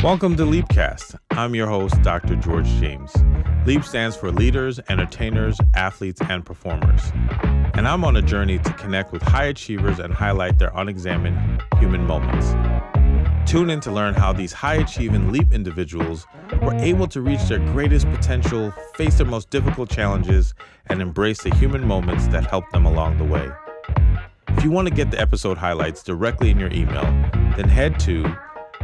Welcome to Leapcast. I'm your host, Dr. George James. Leap stands for leaders, entertainers, athletes, and performers. And I'm on a journey to connect with high achievers and highlight their unexamined human moments. Tune in to learn how these high-achieving Leap individuals were able to reach their greatest potential, face their most difficult challenges, and embrace the human moments that helped them along the way. If you want to get the episode highlights directly in your email, then head to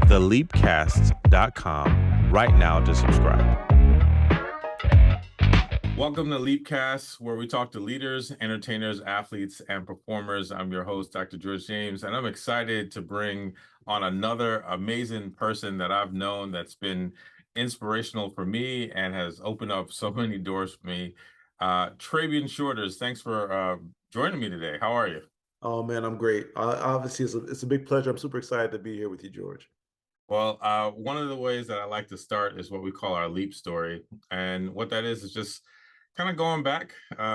theleapcast.com right now to subscribe. Welcome to Leapcast, where we talk to leaders, entertainers, athletes, and performers. I'm your host, Dr. George James, and I'm excited to bring on another amazing person that I've known that's been inspirational for me and has opened up so many doors for me. Trabian Shorters, thanks for joining me today. How are you? Oh man, I'm great. Obviously, it's a big pleasure. I'm super excited to be here with you, George. Well, one of the ways that I like to start is what we call our leap story. And what that is just kind of going back,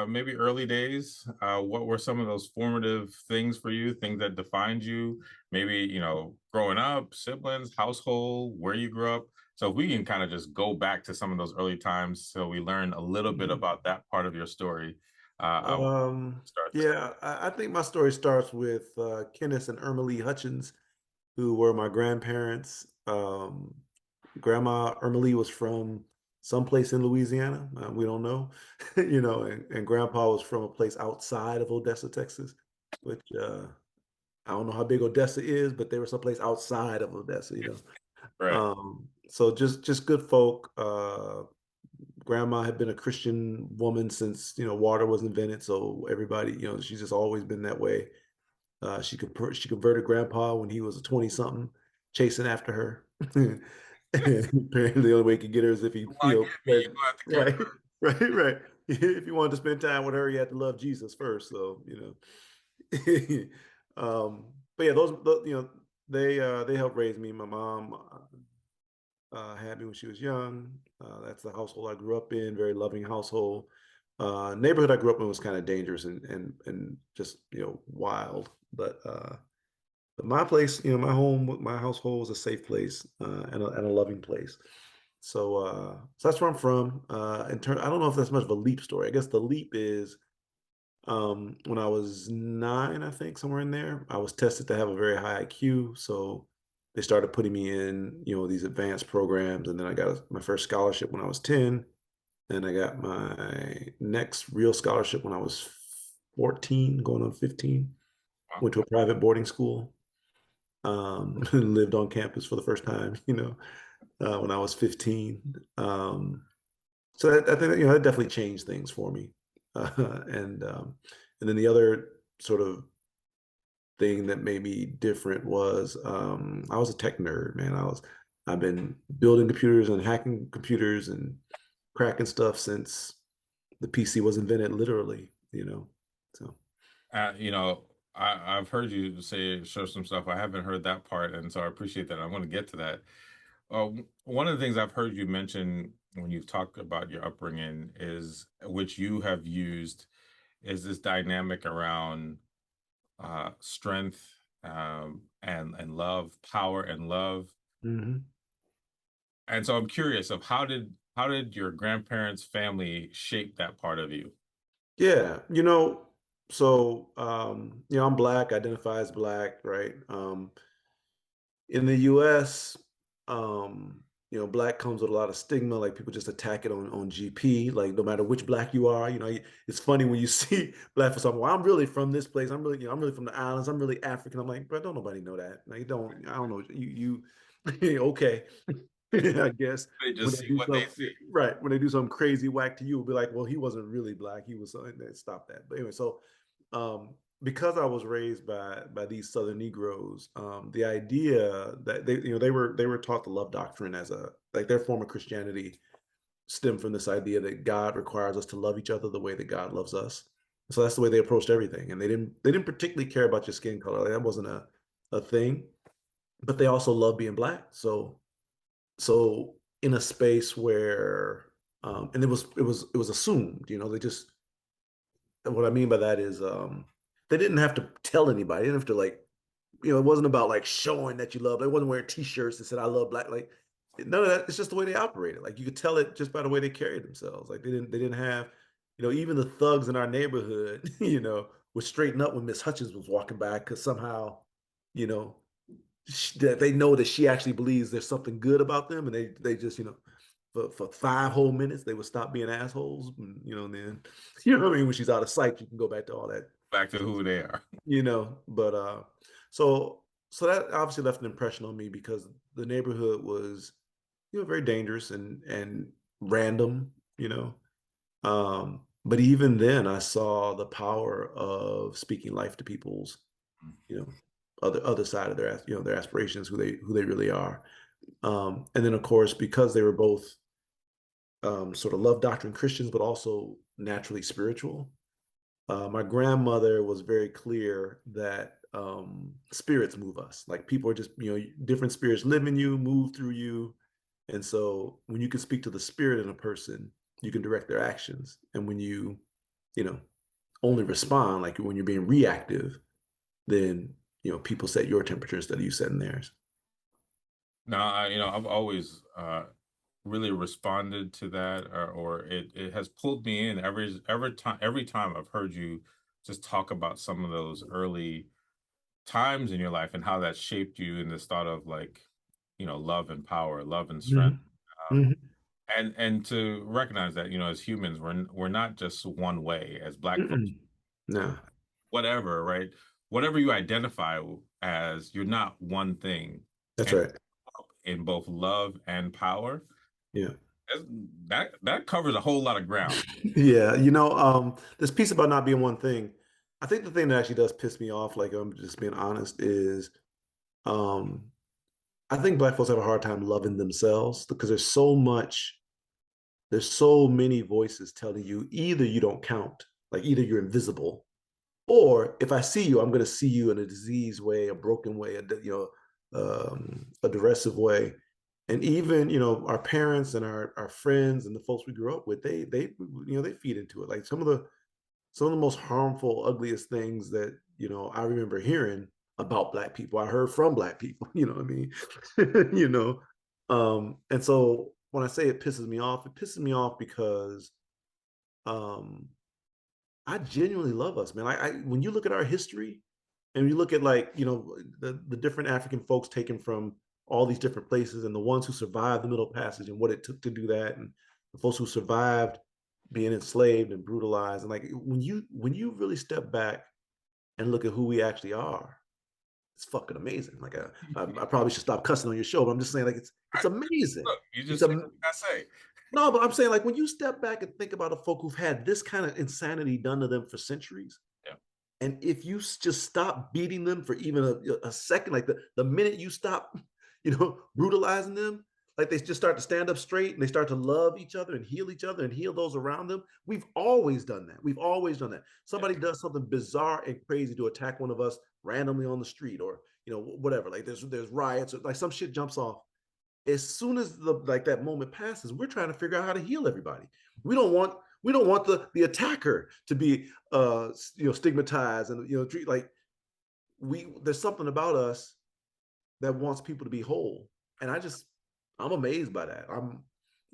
maybe early days. What were some of those formative things for you, things that defined you? Maybe, growing up, siblings, household, where you grew up. So if we can kind of just go back to some of those early times so we learn a little bit about that part of your story. I would start there. Yeah, I think my story starts with Kenneth and Irma Lee Hutchins, who were my grandparents. Grandma Irma Lee was from someplace in Louisiana. We don't know, and Grandpa was from a place outside of Odessa, Texas, which I don't know how big Odessa is, but they were someplace outside of Odessa. Right. So just good folk. Grandma had been a Christian woman since water was invented, so everybody she's just always been that way. She converted Grandpa when he was a 20 something, chasing after her. And apparently, the only way he could get her is if he Like me, you have to right, right. If you wanted to spend time with her, you had to love Jesus first. So but yeah, those they helped raise me. My mom had me when she was young. That's the household I grew up in, very loving household. Neighborhood I grew up in was kind of dangerous and just wild. But my place, my home, my household was a safe place and a loving place. So that's where I'm from. I don't know if that's much of a leap story. I guess the leap is when I was 9, I think somewhere in there, I was tested to have a very high IQ. So they started putting me in, these advanced programs, and then I got my first scholarship when I was 10. And I got my next real scholarship when I was 14, going on 15. Wow. Went to a private boarding school. Lived on campus for the first time, when I was 15. So I think that definitely changed things for me. And then the other sort of thing that made me different was I was a tech nerd, man. I've been building computers and hacking computers and cracking stuff since the PC was invented, literally. So Uh, you know, I've heard you show some stuff. I haven't heard that part, and so I appreciate that. I want to get to that. One of the things I've heard you mention when you've talked about your upbringing is, which you have used, is this dynamic around strength and love, power and love. mhm. And so I'm curious of how did your grandparents' family shape that part of you? Yeah, I'm black, identify as black, right? In the US, black comes with a lot of stigma, like people just attack it on GP, like no matter which black you are, it's funny when you see black for someone, well, I'm really from this place. I'm really from the islands. I'm really African. I'm like, bro, don't nobody know that. Like, I don't know. Okay. I guess They when just they see do what they something, see. right, when they do something crazy whack to you, it'll be like, well, he wasn't really black. He was something that stop that. But anyway, so um, because I was raised by these Southern Negroes, the idea that they were taught the love doctrine as a like their form of Christianity stemmed from this idea that God requires us to love each other the way that God loves us. So that's the way they approached everything, and they didn't particularly care about your skin color. Like, that wasn't a thing, but they also love being black. So in a space where and it was assumed, they just what I mean by that is they didn't have to tell anybody. They didn't have to, like, it wasn't about like showing that you love. They wasn't wearing t-shirts that said I love black. Like none of that. It's just the way they operated. Like you could tell it just by the way they carried themselves. Like they didn't have, even the thugs in our neighborhood, would straighten up when Miss Hutchins was walking by because somehow, you know, that they know that she actually believes there's something good about them, and they just, for 5 whole minutes they would stop being assholes, and then what I mean, when she's out of sight, you can go back to all that, Back to who they are. but so that obviously left an impression on me because the neighborhood was, very dangerous and random, but even then I saw the power of speaking life to people's, you know, other side of their aspirations, who they really are. And then of course, because they were both sort of love doctrine Christians, but also naturally spiritual. My grandmother was very clear that spirits move us. Like people are just, different spirits live in you, move through you. And so when you can speak to the spirit in a person, you can direct their actions. And when you know, only respond, like when you're being reactive, then, people set your temperature instead of you setting theirs. Now, I've always really responded to that, or it has pulled me in every time I've heard you just talk about some of those early times in your life and how that shaped you in this thought of like, love and power, love and strength. Mhm. Um, Mhm. and to recognize that, as humans, we're not just one way. As Black folks, Mm-mm. No, whatever, right? Whatever you identify as, you're not one thing. that's And right. in both love and power, Yeah. that's- that covers a whole lot of ground. Yeah, this piece about not being one thing. I think the thing that actually does piss me off, like I'm just being honest, is um I think Black folks have a hard time loving themselves because there's so many voices telling you either you don't count, like either you're invisible, or if I see you, I'm going to see you in a diseased way, a broken way, a derisive way. And even, our parents and our friends and the folks we grew up with, they feed into it. Like some of the most harmful, ugliest things that, I remember hearing about Black people, I heard from Black people, you know what I mean? you know. And so when I say it pisses me off because um I genuinely love us, man. When you look at our history and you look at, like, the different African folks taken from all these different places and the ones who survived the Middle Passage and what it took to do that, and the folks who survived being enslaved and brutalized, and like when you really step back and look at who we actually are, it's fucking amazing. Like I probably should stop cussing on your show, but I'm just saying, like, it's amazing. Look, you It's just a say what I say. No, but I'm saying, like, when you step back and think about the folk who've had this kind of insanity done to them for centuries, Yeah, and if you just stop beating them for even a second, like the minute you stop, brutalizing them, like they just start to stand up straight and they start to love each other and heal those around them. We've always done that. We've always done that. yeah, Somebody does something bizarre and crazy to attack one of us randomly on the street, or whatever. Like there's riots, or like some shit jumps off. As soon as that moment passes, we're trying to figure out how to heal everybody. We don't want the attacker to be stigmatized, and treat like we there's something about us that wants people to be whole. And I'm amazed by that.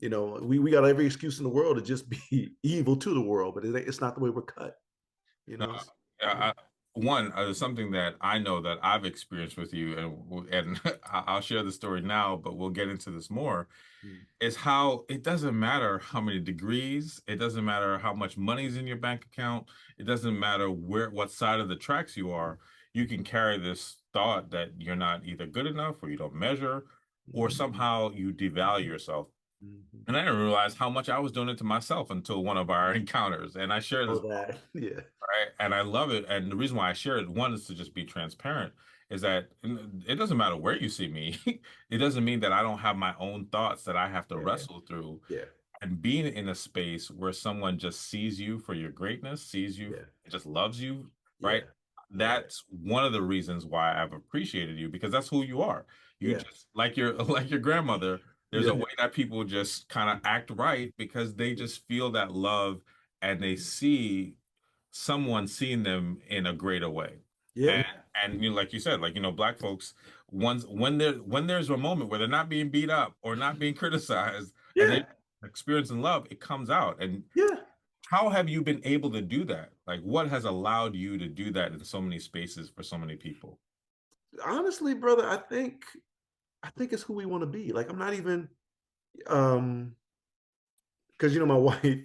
We got every excuse in the world to just be evil to the world, but it's not the way we're cut, you no, know. Yeah. one, something that I know that I've experienced with you, and I'll share the story now, but we'll get into this more. Mm. Is how it doesn't matter how many degrees, it doesn't matter how much money's in your bank account, it doesn't matter what side of the tracks you are. You can carry this thought that you're not either good enough, or you don't measure, or Mhm. somehow you devalue yourself. Mhm. And I didn't realize how much I was doing it to myself until one of our encounters. And I share Oh, this, that. Yeah. right? And I love it. And the reason why I share it, one, is to just be transparent, is that it doesn't matter where you see me. It doesn't mean that I don't have my own thoughts that I have to Yeah. wrestle through. Yeah. And being in a space where someone just sees you for your greatness, sees you, Yeah. just loves you, right? Yeah. Yeah. That's one of the reasons why I've appreciated you, because that's who you are. You Yeah. just like your like your grandmother. There's a Yeah. way that people just kind of act right because they just feel that love, and they see someone seeing them in a greater way. Yeah. And like you said, like, Black folks, when there's a moment where they're not being beat up or not being criticized and they're Yeah, experiencing love, it comes out. And yeah. how have you been able to do that? Like, what has allowed you to do that in so many spaces for so many people? Honestly, brother, I think it's who we want to be. Like, I'm not even um because my wife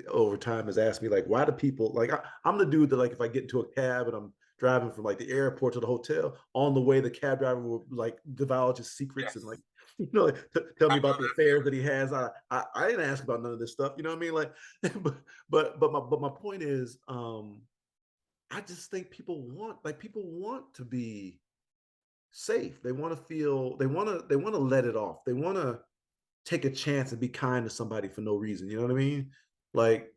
over time has asked me, like, why do people like I'm the dude that, like, if I get into a cab and I'm driving from like the airport to the hotel, on the way the cab driver will like divulge his secrets and, like, Yes. like, tell I me know about the affairs that he has. I didn't ask about none of this stuff, you know what I mean? Like, but my point is, I just think people want to be safe. They want to feel, they want to let it off. They want to take a chance and be kind to somebody for no reason. You know what I mean? Like,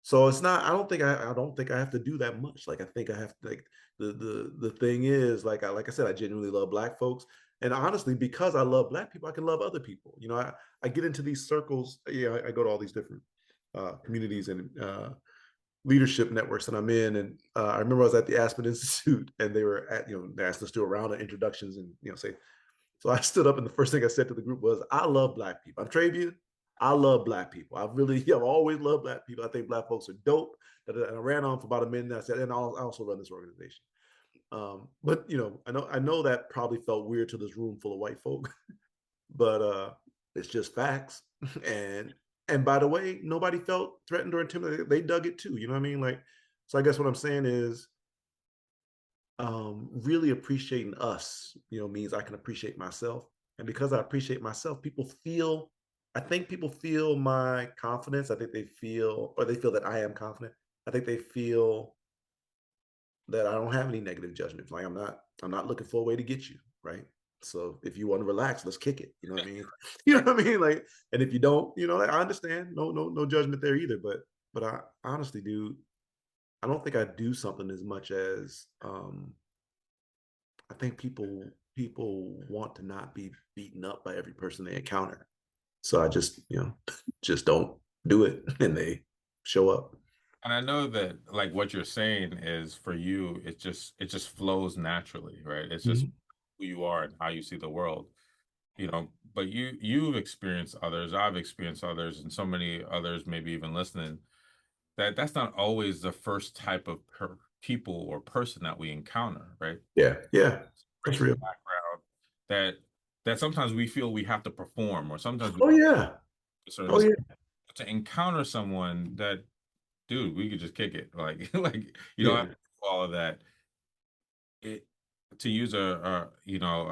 so it's not. I don't think I have to do that much. Like, I think I have to, like, the thing is, like I said, I genuinely love Black folks, and honestly, because I love Black people, I can love other people. I get into these circles. Yeah, I go to all these different communities and leadership networks that I'm in. And I remember I was at the Aspen Institute, and they asked us to do a round of introductions and say. So I stood up, and the first thing I said to the group was, "I love Black people. I'm Trabian. I love Black people. I've always loved Black people. I think Black folks are dope." And I ran on for about a minute. And I said, and I also run this organization. But I know that probably felt weird to this room full of white folk, but it's just facts. and and by the way, nobody felt threatened or intimidated. They dug it too. You know what I mean? Like, so I guess what I'm saying is, really appreciating us, means I can appreciate myself. And because I appreciate myself, I think people feel my confidence. I think they feel that I am confident. I think they feel that I don't have any negative judgments. Like, I'm not looking for a way to get you, right? So if you want to relax, let's kick it. You know what I mean? You know what I mean? Like, and if you don't, like, I understand. No, no, no judgment there either. But I honestly, dude, I don't think I do something as much as I think people want to not be beaten up by every person they encounter. So I just, just don't do it, and they show up. And I know that like what you're saying is for you, it just flows naturally, right? It's just Mhm. who you are and how you see the world, But you've experienced others, I've experienced others, and so many others, maybe even listening, that's not always the first type of people or person that we encounter, right? Yeah, yeah, that's Racial real. background that sometimes we feel we have to perform, or sometimes we Oh yeah, a certain oh yeah, to encounter someone that, dude, we could just kick it, like like you don't have yeah, to do all of that. It To use a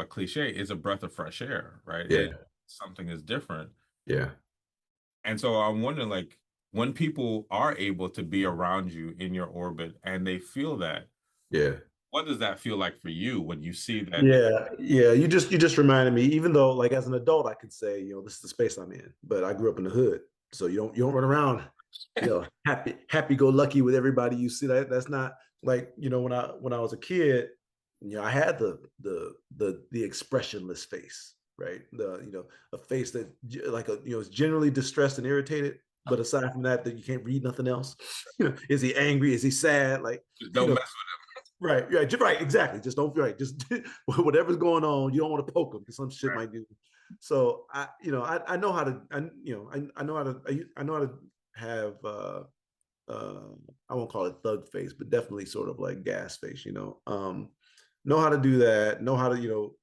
cliche, it's a breath of fresh air, right? yeah, Something is different. yeah, And so I'm wondering, like, when people are able to be around you in your orbit and they feel that, yeah. what does that feel like for you when you see that? Yeah, yeah. You just reminded me. Even though, like, as an adult, I could say, this is the space I'm in. But I grew up in the hood, so you don't run around, happy go lucky with everybody you see. That's not like, when I was a kid. I had the expressionless face, right? A face that, like, is generally distressed and irritated. But aside from that, you can't read nothing else. Is he angry? Is he sad? Like, Just you don't know, mess right, right, exactly. Just don't feel right. Just whatever's going on, you don't want to poke them because some with shit them. might do. So I know how to, I know how to, I know how to have, uh, I won't call it thug face, but definitely sort of like gas face. Know how to do that. Know how to,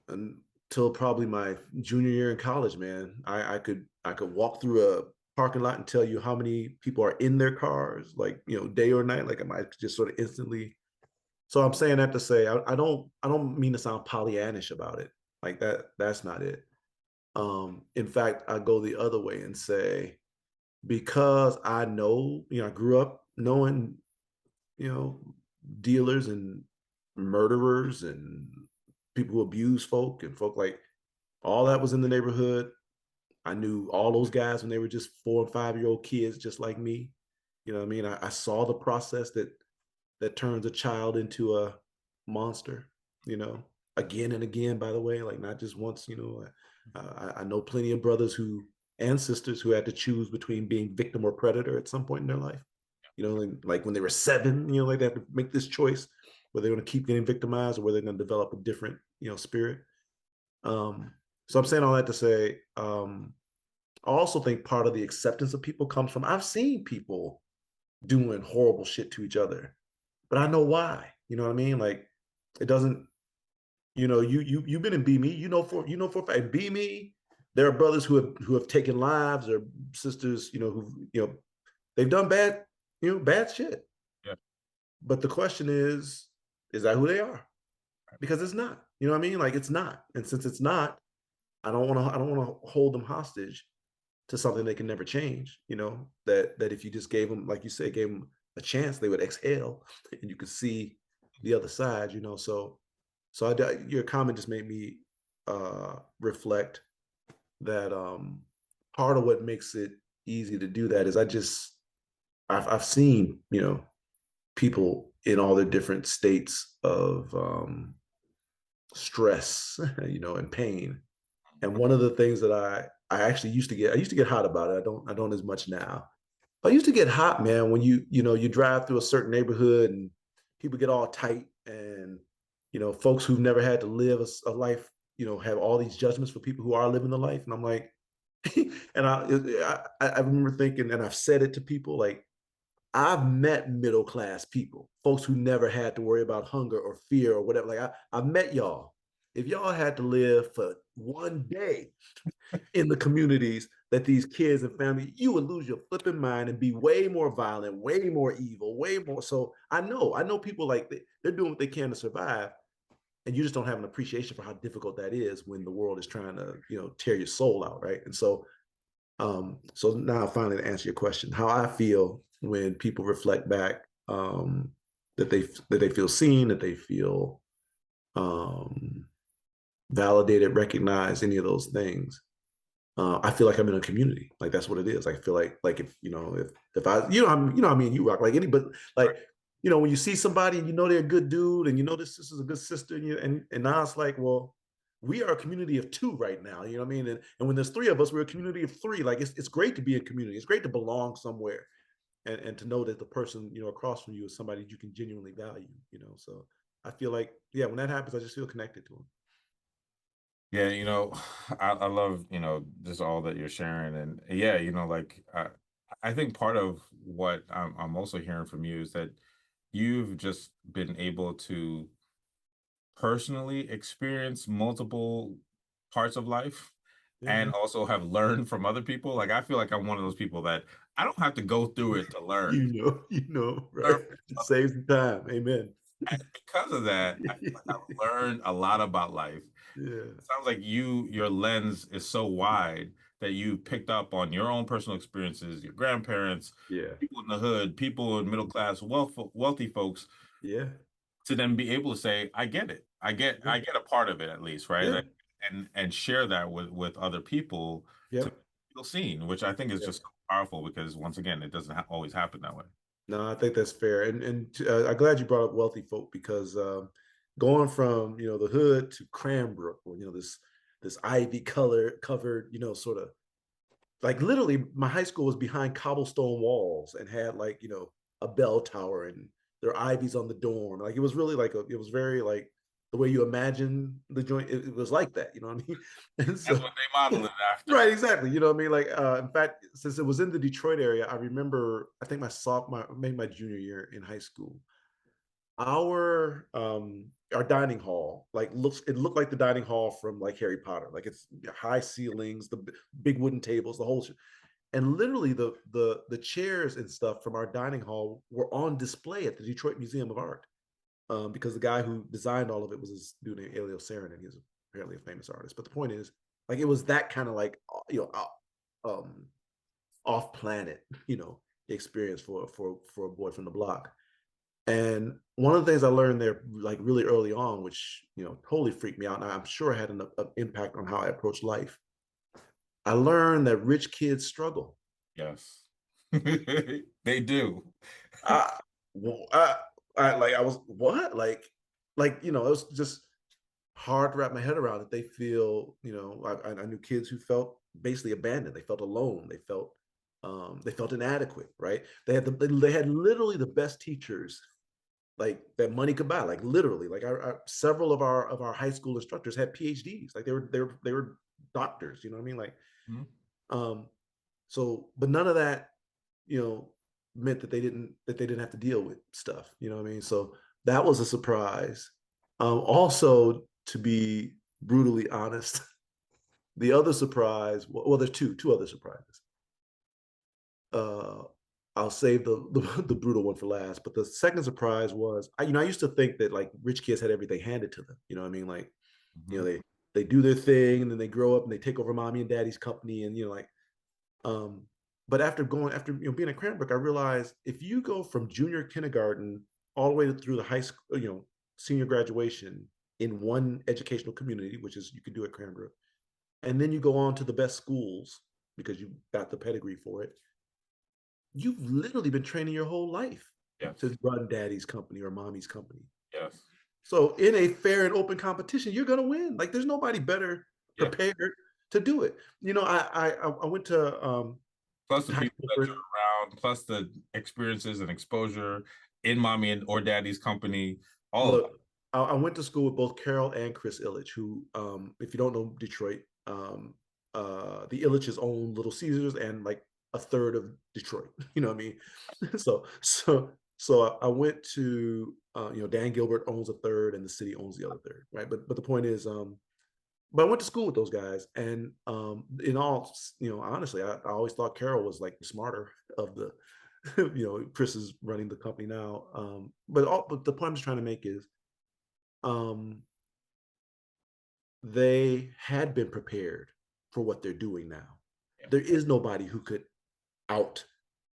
until probably my junior year in college, man. I could walk through a parking lot and tell you how many people are in their cars, like, day or night. Like, I might just sort of instantly. So I'm saying that to say, I don't mean to sound Pollyannish about it. Like, that's not it. In fact, I go the other way and say, because I know, I grew up knowing, you know, dealers and murderers and people who abuse folk, and folk, like, all that was in the neighborhood. I knew all those guys when they were just 4 and 5-year-old kids, just like me. You know what I mean? I saw the process that turns a child into a monster, again and again, by the way, like, not just once. I know plenty of brothers who and sisters who had to choose between being victim or predator at some point in their life. Like when they were 7, like, they have to make this choice. whether they're going to keep getting victimized or whether they're going to develop a different, spirit. So I'm saying all that to say, I also think part of the acceptance of people comes from I've seen people doing horrible shit to each other, but I know why. You know what I mean? Like it doesn't. You've been in B Me. For a fact, B Me. There are brothers who have taken lives, or sisters, who they've done bad shit. Yeah. But the question is that who they are? Because it's not. You know what I mean? Like it's not. And since it's not, I don't want to hold them hostage to something they can never change. That if you just gave them, like you said, gave them a chance, they would exhale, and you could see the other side. Your comment just made me reflect that part of what makes it easy to do that is I've seen people in all their different states of stress, and pain. And one of the things that I actually used to get hot about it. I don't as much now. I used to get hot, man, when you drive through a certain neighborhood and people get all tight, and folks who've never had to live a life, have all these judgments for people who are living the life. And I'm like, and I remember thinking, and I've said it to people, like I've met middle class people, folks who never had to worry about hunger or fear or whatever. Like I've met y'all. If y'all had to live for one day in the communities that these kids and family, you would lose your flipping mind and be way more violent, way more evil, way more. So I know people like they're doing what they can to survive, and you just don't have an appreciation for how difficult that is when the world is trying to, tear your soul out, right? And so now finally to answer your question, how I feel when people reflect back, that they feel seen, that they feel um, validated, recognized, any of those things. I feel like I'm in a community. Like that's what it is. I feel like if I I mean you rock like anybody like when you see somebody and they're a good dude and this is a good sister and now it's like, well, we are a community of two right now. You know what I mean? And when there's three of us, we're a community of three. Like it's great to be a community. It's great to belong somewhere and to know that the person across from you is somebody you can genuinely value. So I feel like, yeah, when that happens, I just feel connected to them. Yeah, I love, just all that you're sharing. And yeah, like I think part of what I'm also hearing from you is that you've just been able to personally experience multiple parts of life Yeah, and man. also have learned from other people. Like I feel like I'm one of those people that I don't have to go through it to learn. Right? Learn It from saves the time. Amen. And because of that, I feel like I've learned a lot about life. Yeah, It sounds like your lens is so wide that you picked up on your own personal experiences, your grandparents, yeah, people in the hood, people in middle class, wealthy folks, yeah, to then be able to say, I get it. yeah, I get a part of it at least, right? yeah, Like, and share that with other people to yep, feel seen, which I think is yeah. just so powerful because once again, it doesn't always happen that way. No, I think that's fair, and I'm glad you brought up wealthy folk because going from the hood to Cranbrook, or this ivy color covered, sort of like literally my high school was behind cobblestone walls and had like a bell tower, and there are ivies on the dorm. Like it was really like it was very like the way you imagine the joint. It was like that, you know what I mean? And That's so what they modeled it after. right, exactly, you know what I mean? Like in fact, since it was in the Detroit area, I remember, I think my sophomore, maybe my junior year in high school, our dining hall looked like the dining hall from like Harry Potter. Like it's high ceilings, the big wooden tables, the whole and literally the chairs and stuff from our dining hall were on display at the Detroit Museum of Art, because the guy who designed all of it was this dude named Elio Sarin, and he's apparently a famous artist. But the point is, like, it was that kind of like um, off planet, experience for a boy from the block. And one of the things I learned there, like really early on, which totally freaked me out, and I'm sure had an impact on how I approach life. I learned that rich kids struggle. Yes. They do. I, I, I was what it was just hard to wrap my head around that they feel. I knew kids who felt basically abandoned. They felt alone. They felt inadequate. Right? They had literally the best teachers like that money could buy. Like literally, like several of our high school instructors had PhDs. Like they were doctors. You know what I mean? Like Mhm. um, so, but none of that, meant that they didn't have to deal with stuff. You know what I mean? So that was a surprise. Also, to be brutally honest, the other surprise. Well, there's two other surprises. Uh, I'll save the brutal one for last. But the second surprise was, I used to think that like rich kids had everything handed to them. You know what I mean? Like, Mhm. they do their thing and then they grow up and they take over mommy and daddy's company and like um, but after being at Cranbrook, I realized if you go from junior kindergarten all the way through the high school, senior graduation in one educational community, which is you can do at Cranbrook, and then you go on to the best schools because you got the pedigree for it, you've literally been training your whole life Yes. to run daddy's company or mommy's company. Yes. So in a fair and open competition, you're gonna win. Like there's nobody better Yeah. prepared to do it. I went Plus the to high people school that for you're around, plus the experiences and exposure in mommy and or daddy's company, all of that. look. I went to school with both Carol and Chris Illich, who, if you don't know Detroit, the Illich's own Little Caesars and like a third of Detroit. You know what I mean? So I went to, Dan Gilbert owns a third and the city owns the other third, right? But the point is, but I went to school with those guys, and in all, honestly, I always thought Carol was like the smarter of the, Chris is running the company now. But the point I'm just trying to make is, um, they had been prepared for what they're doing now. Yeah. There is nobody who could out,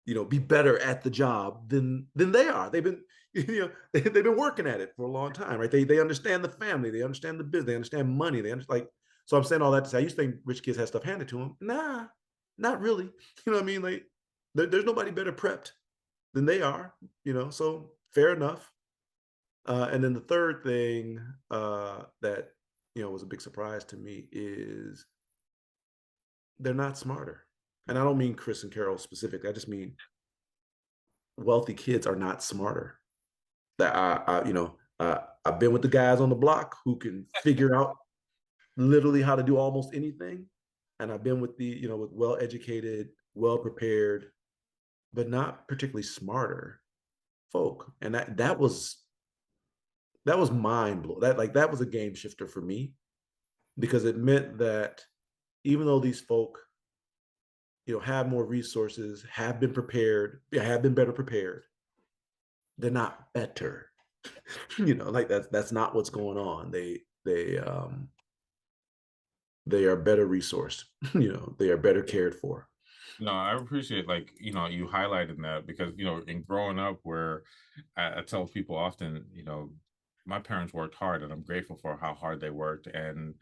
be better at the job than they are. They've been, they've been working at it for a long time, right? They understand the family, they understand the business, they understand money, they understand like. So I'm saying all that to say, I used to think rich kids had stuff handed to them. Nah, not really. You know what I mean? Like, there's nobody better prepped than they are. So fair enough. And then the third thing that was a big surprise to me is they're not smarter. And I don't mean Chris and Carol specifically. I just mean wealthy kids are not smarter. That I've been with the guys on the block who can figure out literally how to do almost anything, and I've been with with well educated, well prepared, but not particularly smarter folk, and that was mind blowing. That was a game shifter for me because it meant that even though these folk have more resources, have been prepared, have been better prepared, they're not better. Like that's not what's going on. They are better resourced. They are better cared for. No, I appreciate like, you highlighted that because, in growing up where I tell people often, my parents worked hard and I'm grateful for how hard they worked. And,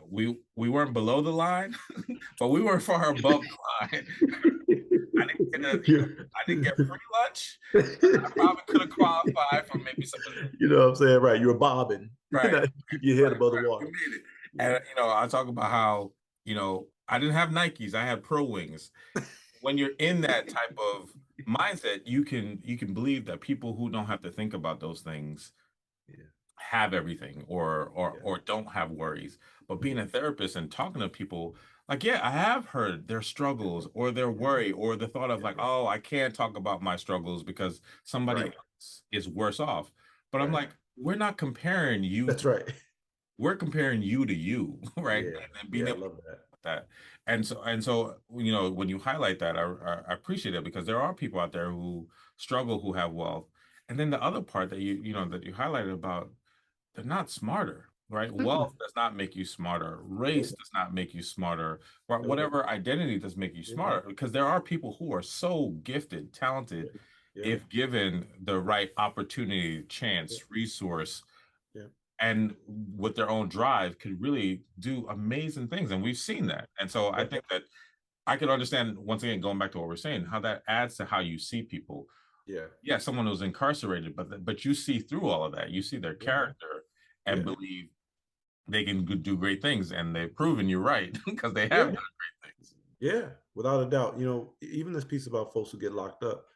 we weren't below the line, but we were far above the line. I didn't get I didn't get free lunch. I probably could have qualified for maybe some of the You know what I'm saying? Right. You're bobbing. right, Keep your head above the we water. made it. Yeah. And I talk about how, I didn't have Nikes, I had Pro Wings. When you're in that type of mindset, you can believe that people who don't have to think about those things Yeah. have everything or or Yeah. or don't have worries. But being Yeah. a therapist and talking to people, like, yeah, I have heard their struggles or their worry or the thought of like, Yeah. oh, I can't talk about my struggles because somebody Right. else is worse off. But I'm Right. like, we're not comparing you That's right. we're comparing you to you, right? Yeah. And being Yeah. I able love that. that. And so, when you highlight that, I appreciate it because there are people out there who struggle who have wealth. And then the other part that you highlighted about they're not smarter, right? Wealth Mm-mm. does not make you smarter. Race Nope. does not make you smarter. Right? Nope. Whatever identity does make you Yeah. smarter because there are people who are so gifted, Yeah. talented, Yeah. if given the right opportunity, Yeah. chance, resource, Yeah. and with their own drive could really do amazing things. And we've seen that. And so I Yeah. think that I can understand, once again, going back to what we're saying, how that adds to how you see people. Yeah. Yeah, someone who's incarcerated, but you see through all of that. You see their Yeah. character and Yeah. believe they can do great things. And they've proven you right because they have Yeah. done great things. Yeah. Without a doubt. Even this piece about folks who get locked up.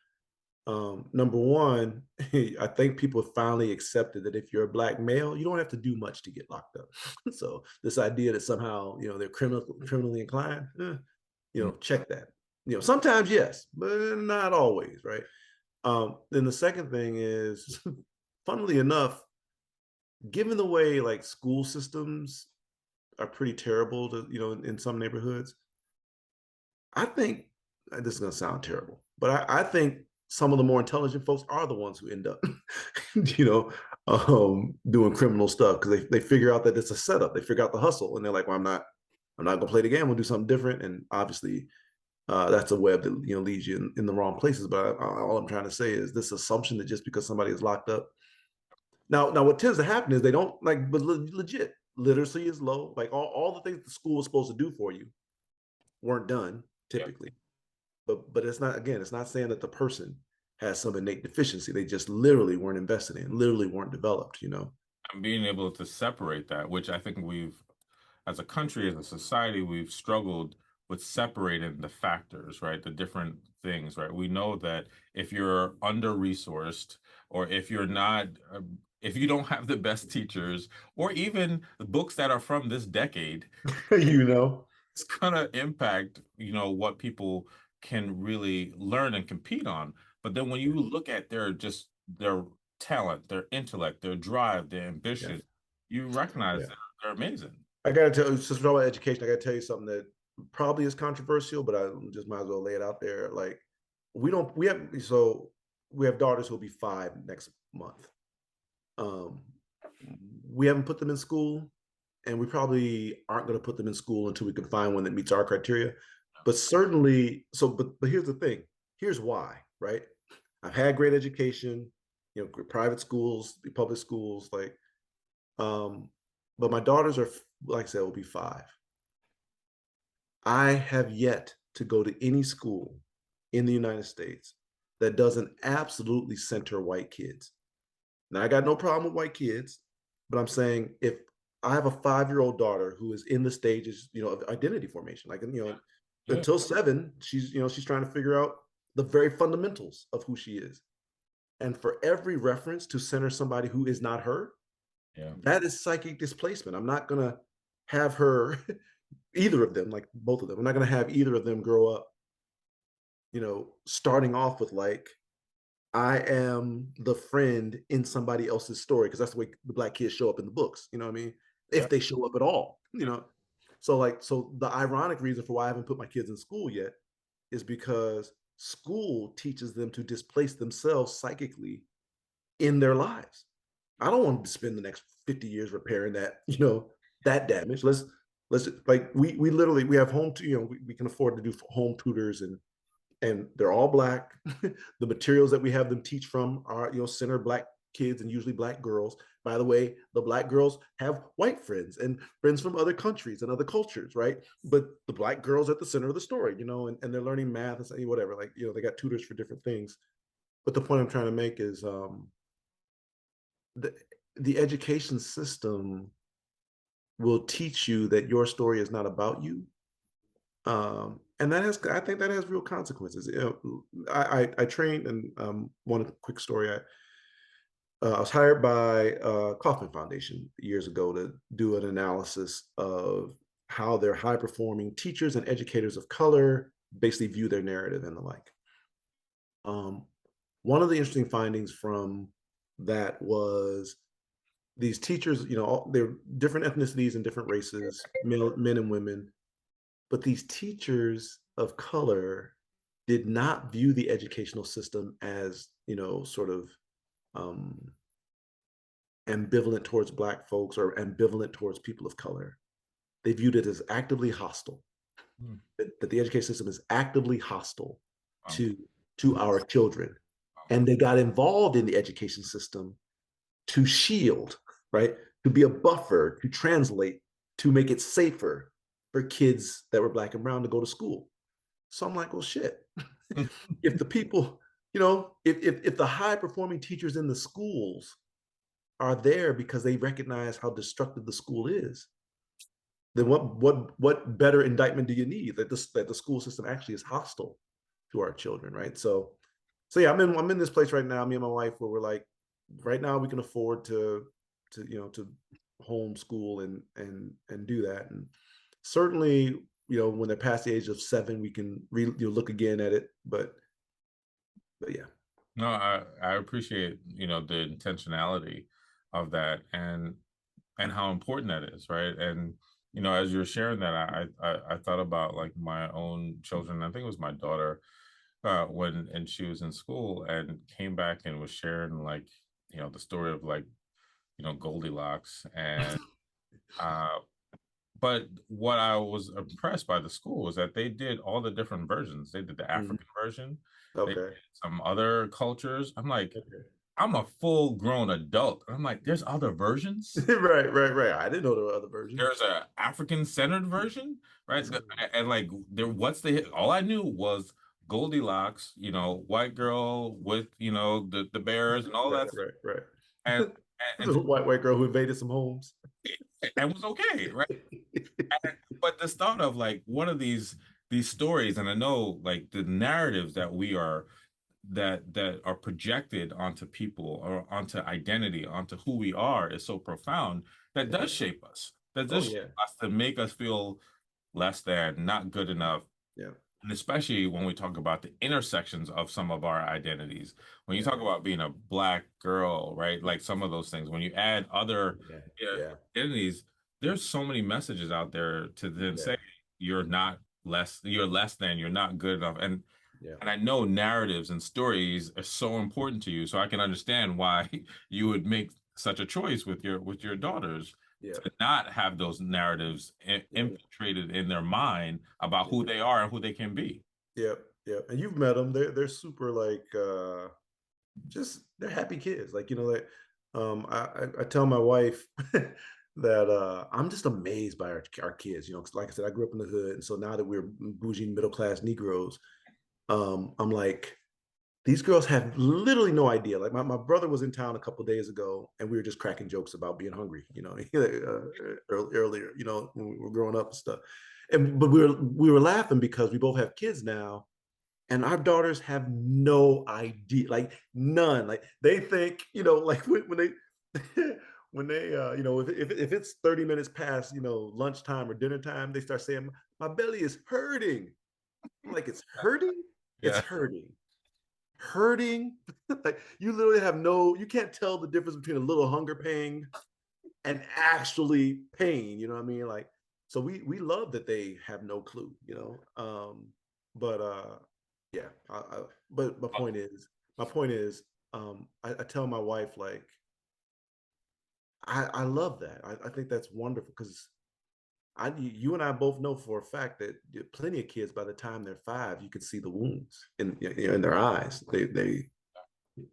Number one, I think people finally accepted that if you're a black male, you don't have to do much to get locked up. So this idea that somehow they're criminally inclined, check that. Sometimes yes, but not always, right? Then the second thing is, funnily enough, given the way like school systems are pretty terrible to in some neighborhoods, I think this is going to sound terrible, but I think some of the more intelligent folks are the ones who end up, doing criminal stuff because they figure out that it's a setup. They figure out the hustle, and they're like, "Well, I'm not going to play the game. We'll do something different." And obviously, that's a web that leads you in the wrong places. But all I'm trying to say is this assumption that just because somebody is locked up, now what tends to happen is they don't like, but legit literacy is low. Like all the things the school was supposed to do for you weren't done Yep. typically. But it's not, again, it's not saying that the person has some innate deficiency. They just literally weren't invested in, literally weren't developed. And being able to separate that, which I think as a country, as a society, we've struggled with separating the factors, right? The different things, right? We know that if you're under-resourced or if you don't have the best teachers or even the books that are from this decade, you know? it's gonna impact, what people can really learn and compete on. But then when you look at their talent, their intellect, their drive, their Yeah. ambition, you recognize Yeah. that they're amazing. I gotta tell you, just about education, I gotta tell you something that probably is controversial, but I just might as well lay it out there. Like, we have daughters who'll be 5 next month. Um, we haven't put them in school, and we probably aren't going to put them in school until we can find one that meets our criteria. But certainly, but here's the thing. Here's why, right? I've had great education, private schools, public schools, um, but my daughters are, like I said, will be 5. I have yet to go to any school in the United States that doesn't absolutely center white kids. Now, I got no problem with white kids, but I'm saying if I have a 5-year-old daughter who is in the stages, of identity formation, like, Yeah, until 7, she's trying to figure out the very fundamentals of who she is. And for every reference to center somebody who is not her, yeah, that is psychic displacement. I'm not going to have her, either of them, like both of them, I'm not going to have either of them grow up, starting off with like, I am the friend in somebody else's story because that's the way the black kids show up in the books. You know what I mean? yeah, If they show up at all. So the ironic reason for why I haven't put my kids in school yet is because school teaches them to displace themselves psychically in their lives. I don't want to spend the next 50 years repairing that, that damage. Let's like we literally we have we can afford to do home tutors, and they're all black. The materials that we have them teach from are, center black kids and usually black girls. By the way, the black girls have white friends and friends from other countries and other cultures, right? But the black girls are at the center of the story, and they're learning math and whatever. Like, they got tutors for different things. But the point I'm trying to make is the the education system will teach you that your story is not about you, and I think that has real consequences. I trained, and one quick story. I was hired by Kauffman Foundation years ago to do an analysis of how their high performing teachers and educators of color basically view their narrative and the like. Um, One of the interesting findings from that was these teachers, they're different ethnicities and different races, men and women, but these teachers of color did not view the educational system as, sort of um, ambivalent towards Black folks or ambivalent towards people of color. They viewed it as actively hostile, mm, that the education system is actively hostile wow, to, to our children. wow, And they got involved in the education system to shield, right? To be a buffer, to translate, to make it safer for kids that were Black and brown to go to school. So I'm like, well, shit. If the people, if the high performing teachers in the schools are there because they recognize how destructive the school is, then what better indictment do you need that the school system actually is hostile to our children, right? So So yeah, I'm in this place right now, me and my wife, where we're like, right now we can afford to homeschool and do that. And certainly, when they're past the age of 7, we can look again at it. But yeah. No, I appreciate, the intentionality of that and how important that is, right? And as you're sharing that, I thought about like my own children. I think it was my daughter when and she was in school and came back and was sharing like the story of like Goldilocks and uh but what I was impressed by the school was that they did all the different versions. They did the Mhm. African version, they did Okay. some other cultures. I'm like, Okay. I'm a full grown adult. And I'm like, there's other versions. Right, right, right. I didn't know there were other versions. There's a African centered version, right? And like there, what's the hit? All I knew was Goldilocks, white girl with the bears and all Right, that stuff, right, right. and The white girl who invaded some homes. and was okay, right? But this thought of like one of these stories, and I know like the narratives that we are that are projected onto people or onto identity, onto who we are is so profound that Yeah. does shape us. That Oh does shape yeah. us to make us feel less than, not good enough, Yeah. and especially when we talk about the intersections of some of our identities. When you Yeah. talk about being a black girl, right? Like some of those things, when you add other Yeah. Yeah. identities, there's so many messages out there to then Yeah. say you're not less, you're less than, you're not good enough. Yeah. And I know narratives and stories are so important to you, so I can understand why you would make such a choice with your daughters Yeah. to not have those narratives Yeah. infiltrated in their mind about Yeah. who they are and who they can be. Yeah. Yeah. And you've met them. They're super like just they're happy kids. Like, like I tell my wife that I'm just amazed by our kids, 'cause like I said, I grew up in the hood. And so now that we're bougie middle class Negroes, I'm like, these girls have literally no idea. Like my brother was in town a couple of days ago, and we were just cracking jokes about being hungry, earlier, when we were growing up and stuff. But we were laughing because we both have kids now, and our daughters have no idea, like none. Like they think, like when they when they if it's 30 minutes past lunchtime or dinner time, they start saying, "My belly is hurting." I'm like, "It's hurting? It's Yeah. hurting." Like you literally have you can't tell the difference between a little hunger pain and actually pain, you know what I mean? Like, so we love that they have no clue, but yeah, but my point is, I tell my wife, like, I love that. I think that's wonderful because you and I both know for a fact that plenty of kids, by the time they're 5, you can see the wounds in their eyes. They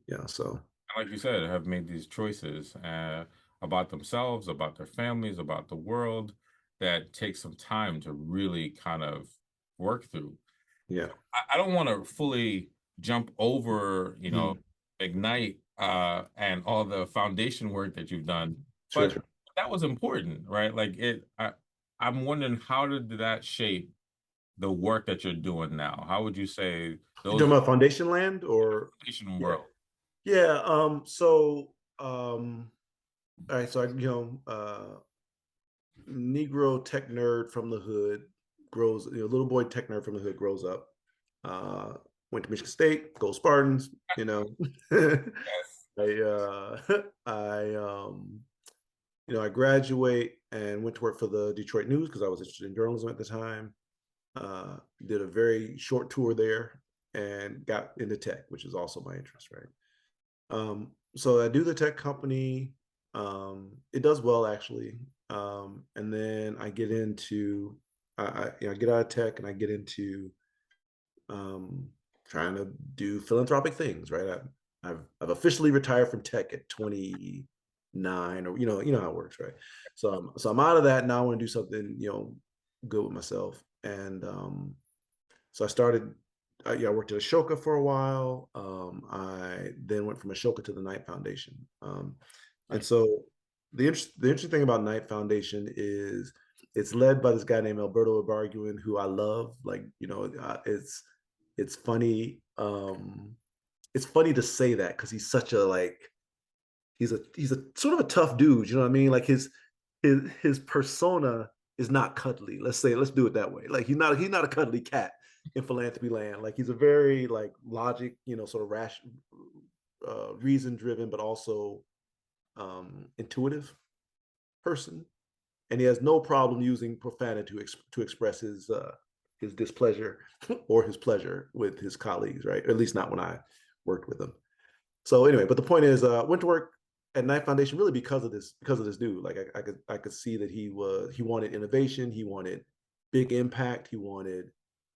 yeah. So Like you said, have made these choices about themselves, about their families, about the world that take some time to really kind of work through. yeah. I don't want to fully jump over, Mm. Ignite and all the foundation work that you've done, Sure, but sure. that was important, right? Like I'm wondering how did that shape the work that you're doing now? How would you say You those talking about foundation land or foundation yeah. world? Yeah. All right. So Negro tech nerd from the hood grows. Little boy tech nerd from the hood grows up. Uh, Went to Michigan State. Go Spartans. Yes. I graduate and went to work for the Detroit News because I was interested in journalism at the time. Did a very short tour there and got into tech, which is also my interest, right? So I do the tech company. It does well actually, and then I get into I get out of tech and I get into um, trying to do philanthropic things. Right, I've officially retired from tech at 29, or you know how it works, right? So I'm out of that now. I want to do something good with myself, and so I started. I worked at Ashoka for a while. I then went from Ashoka to the Knight Foundation. And Nice. so the interesting thing about Knight Foundation is it's led by this guy named Alberto Ibarguen, who I love. Like, it's funny. it's funny to say that because he's such a like he's a sort of a tough dude. You know what I mean? Like his persona is not cuddly. Let's do it that way. Like he's not a cuddly cat in philanthropy land. Like he's a very like logic, sort of reason driven, but also intuitive person, and he has no problem using profanity to express his displeasure or his pleasure with his colleagues, right? Or at least not when I worked with him. So anyway, but the point is, went to work at Knight Foundation really because of this dude. Like I could see that he wanted innovation, he wanted big impact, he wanted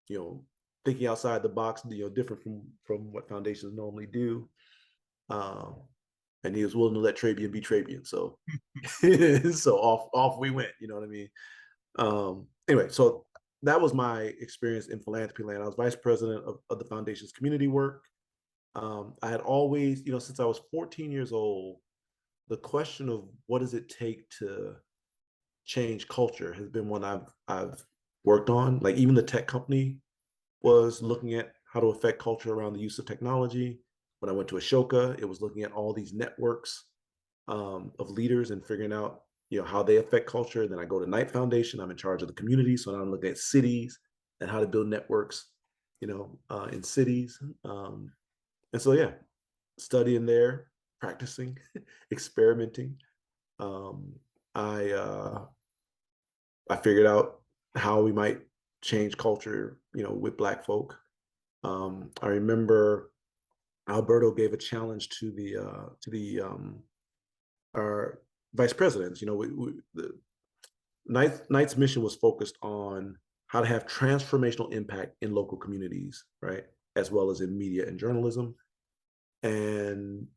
you know thinking outside the box, different from what foundations normally do. Um, and he was willing to let Trabian be Trabian. So so off we went. You know what I mean? Anyway, so that was my experience in philanthropy land. I was vice president of the foundation's community work. I had always, since I was 14 years old, the question of what does it take to change culture has been one I've worked on. Like even the tech company was looking at how to affect culture around the use of technology. When I went to Ashoka, it was looking at all these networks of leaders and figuring out how they affect culture. Then I go to Knight Foundation. I'm in charge of the community, so now I'm looking at cities and how to build networks, in cities. And so yeah, studying there, practicing, experimenting. Um, I I figured out how we might change culture, with Black folk. I remember Alberto gave a challenge to the our vice presidents. The Knight's mission was focused on how to have transformational impact in local communities, right, as well as in media and journalism. And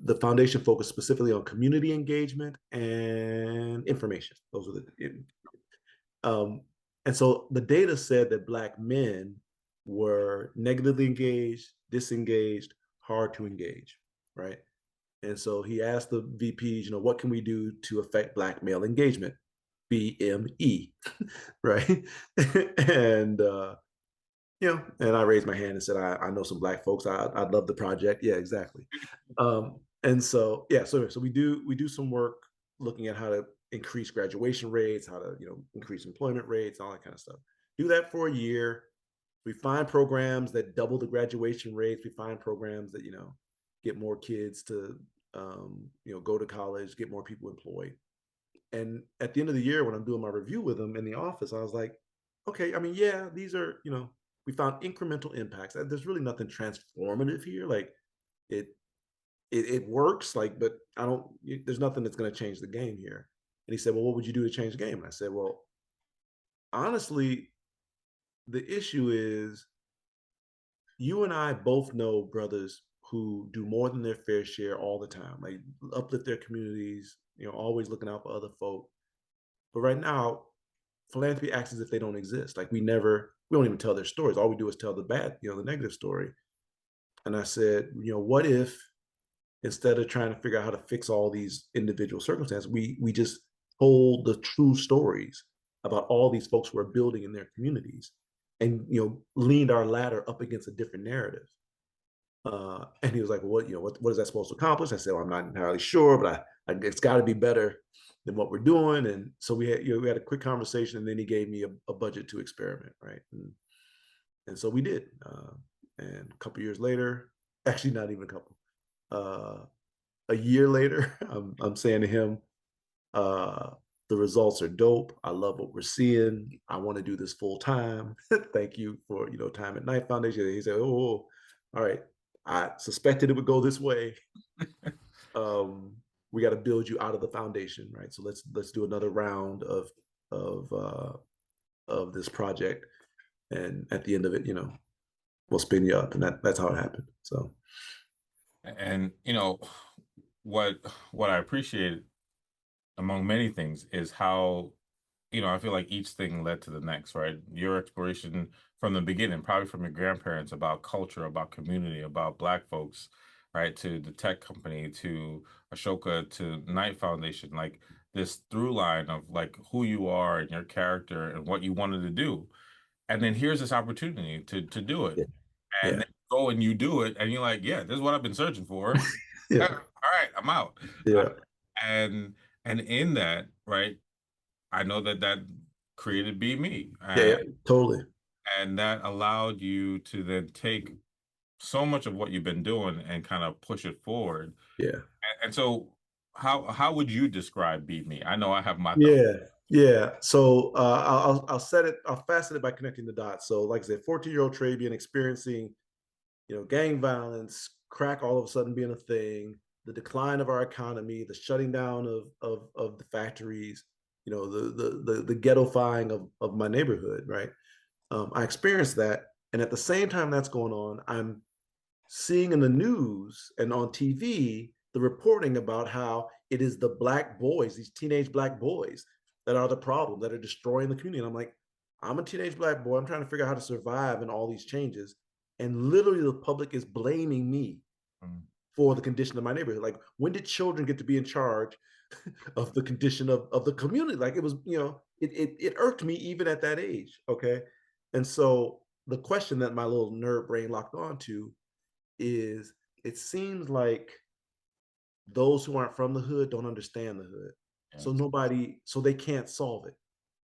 the foundation focused specifically on community engagement and information. Those are the um, and so the data said that Black men were negatively engaged, disengaged, hard to engage, right? And so he asked the VPs, what can we do to affect Black male engagement? BME, right? and and I raised my hand and said, I know some Black folks. I'd love the project. Yeah, exactly. And so yeah, so we do some work looking at how to increase graduation rates, how to increase employment rates, all that kind of stuff. Do that for a year. We find programs that double the graduation rates. We find programs that get more kids to go to college, get more people employed. And at the end of the year, when I'm doing my review with them in the office, I was like, okay, I mean, yeah, these are we found incremental impacts. There's really nothing transformative here. Like it it works, like, but I don't. There's nothing that's going to change the game here. And he said, well, what would you do to change the game? And I said, well, honestly, the issue is you and I both know brothers who do more than their fair share all the time, like uplift their communities, always looking out for other folk. But right now, philanthropy acts as if they don't exist. Like we don't even tell their stories. All we do is tell the bad, the negative story. And I said, what if instead of trying to figure out how to fix all these individual circumstances, we just told the true stories about all these folks who are building in their communities, and leaned our ladder up against a different narrative. And he was like, well, what is that supposed to accomplish? I said, well, I'm not entirely sure, but it's got to be better than what we're doing. And so we had a quick conversation, and then he gave me a budget to experiment, right? And so we did. And a couple years later, actually not even a couple, a year later, I'm saying to him, the results are dope. I love what we're seeing. I want to do this full time. Thank you for time at Knight Foundation. He said, oh, all right. I suspected it would go this way. We got to build you out of the foundation, right? So let's do another round of this project, and at the end of it, we'll spin you up, and that's how it happened. So, And what I appreciate among many things is how I feel like each thing led to the next, right? Your exploration from the beginning, probably from your grandparents, about culture, about community, about Black folks, right? To the tech company, to Ashoka, to Knight Foundation, like this through line of like who you are and your character and what you wanted to do. And then here's this opportunity to do it. yeah. and Yeah. then you go and you do it, and you're like, yeah, this is what I've been searching for. All Yeah. right, I'm out. Uh, Yeah. and in that, right, I know that created Be Me, Yeah. Yeah. Totally. and that allowed you to then take so much of what you've been doing and kind of push it forward. Yeah. And so, how would you describe Be Me? I know I have my thoughts. Yeah. Yeah. So I'll set it. I'll fasten it by connecting the dots. So, like I said, 14-year-old Trabian experiencing, gang violence, crack all of a sudden being a thing, the decline of our economy, the shutting down of the factories, the ghettofying of my neighborhood, right? I experienced that, and at the same time that's going on, I'm seeing in the news and on TV the reporting about how it is the black boys, these teenage black boys, that are the problem, that are destroying the community. And I'm like, I'm a teenage black boy. I'm trying to figure out how to survive in all these changes. And literally, the public is blaming me Mm. for the condition of my neighborhood. Like, when did children get to be in charge of the condition of the community? Like, it was, it irked me even at that age. Okay. And so the question that my little nerd brain locked on to is, it seems like those who aren't from the hood don't understand the hood. So Yes. so they can't solve it.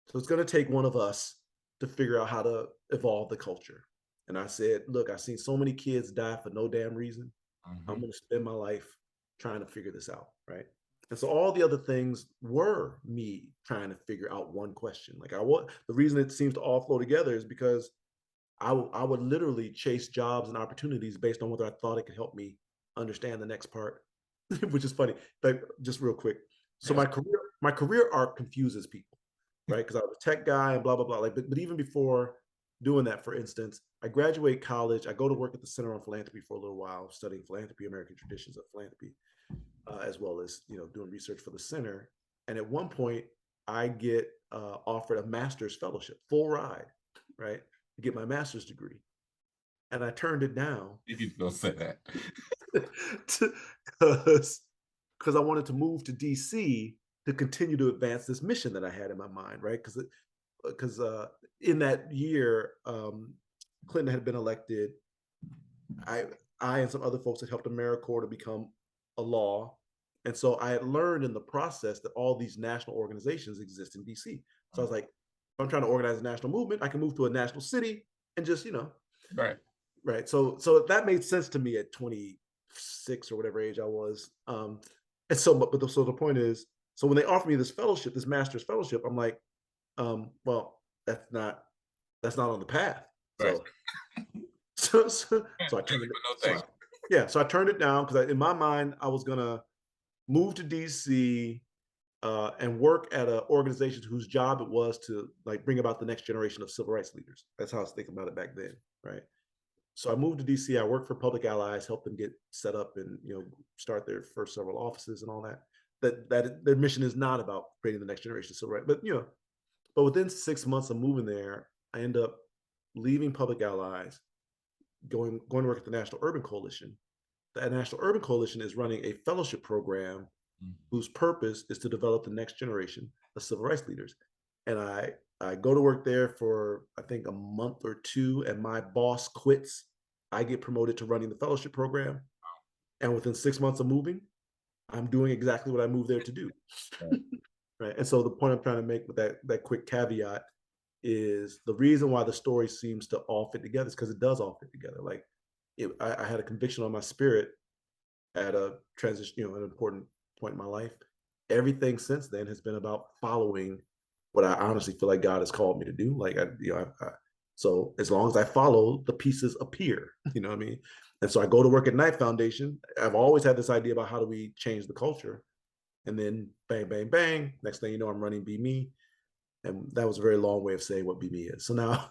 So it's going to take one of us to figure out how to evolve the culture. And I said, look, I've seen so many kids die for no damn reason. I'm Hmm. going to spend my life trying to figure this out. Right. And so all the other things were me trying to figure out one question. Like, the reason it seems to all flow together is because I would literally chase jobs and opportunities based on whether I thought it could help me understand the next part, which is funny. Like, just real quick. So Yes. my career arc confuses people, right? Because I was a tech guy and blah blah blah. Like, but even before doing that, for instance, I graduate college. I go to work at the Center on Philanthropy for a little while, studying philanthropy, American traditions of philanthropy, as well as doing research for the center. And at one point, I get offered a master's fellowship, full ride, right, to get my master's degree, and I turned it down You don't say that. because I wanted to move to DC to continue to advance this mission that I had in my mind, right? Because in that year, Clinton had been elected. I I and some other folks had helped AmeriCorps to become a law. And so I had learned in the process that all these national organizations exist in DC. So I was like, if I'm trying to organize a national movement, I can move to a national city and just, Right. right. So that made sense to me at 26 or whatever age I was. And so, so the point is, so when they offered me this fellowship, this master's fellowship, I'm like, well, that's not on the path. Right. So I Thank turned you, it. but no So thank so I turned it down because in my mind I was gonna move to DC and work at an organization whose job it was to, like, bring about the next generation of civil rights leaders. That's how I was thinking about it back then, right? So I moved to DC. I worked for Public Allies, helped them get set up and start their first several offices and all that. That their mission is not about creating the next generation of civil rights, but within 6 months of moving there, I end up leaving Public Allies, going to work at the National Urban Coalition. The National Urban Coalition is running a fellowship program you. whose purpose is to develop the next generation of civil rights leaders. And I go to work there for, I think, a month or two, and my boss quits. I get promoted to running the fellowship program, and within 6 months of moving, I'm doing exactly what I moved there to do. Right. Right. And so the point I'm trying to make with that quick caveat is, the reason why the story seems to all fit together is because it does all fit together. Like, I had a conviction on my spirit at a transition, an important point in my life. Everything since then has been about following what I honestly feel like God has called me to do. Like, so as long as I follow, the pieces appear. You know what I mean? And so I go to work at Knight Foundation. I've always had this idea about how do we change the culture, and then bang, bang, bang. Next thing you know, I'm running Be Me, and that was a very long way of saying what Be Me is. So now,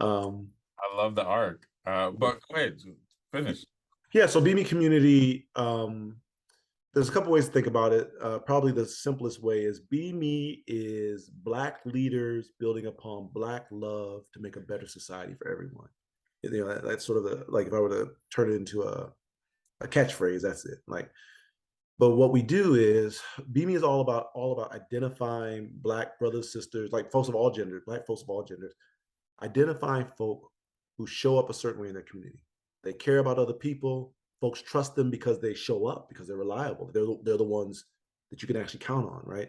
um, I love the arc. But go ahead, finish. yeah. So Be Me community. There's a couple ways to think about it. Probably the simplest way is, Be Me is Black leaders building upon Black love to make a better society for everyone. That's sort of like, if I were to turn it into a catchphrase, that's it. Like, but what we do is, Be Me is all about identifying Black brothers, sisters, like folks of all genders, Black folks of all genders, identifying folk who show up a certain way in their community. They care about other people. Folks trust them because they show up, because they're reliable. They're the ones that you can actually count on, right?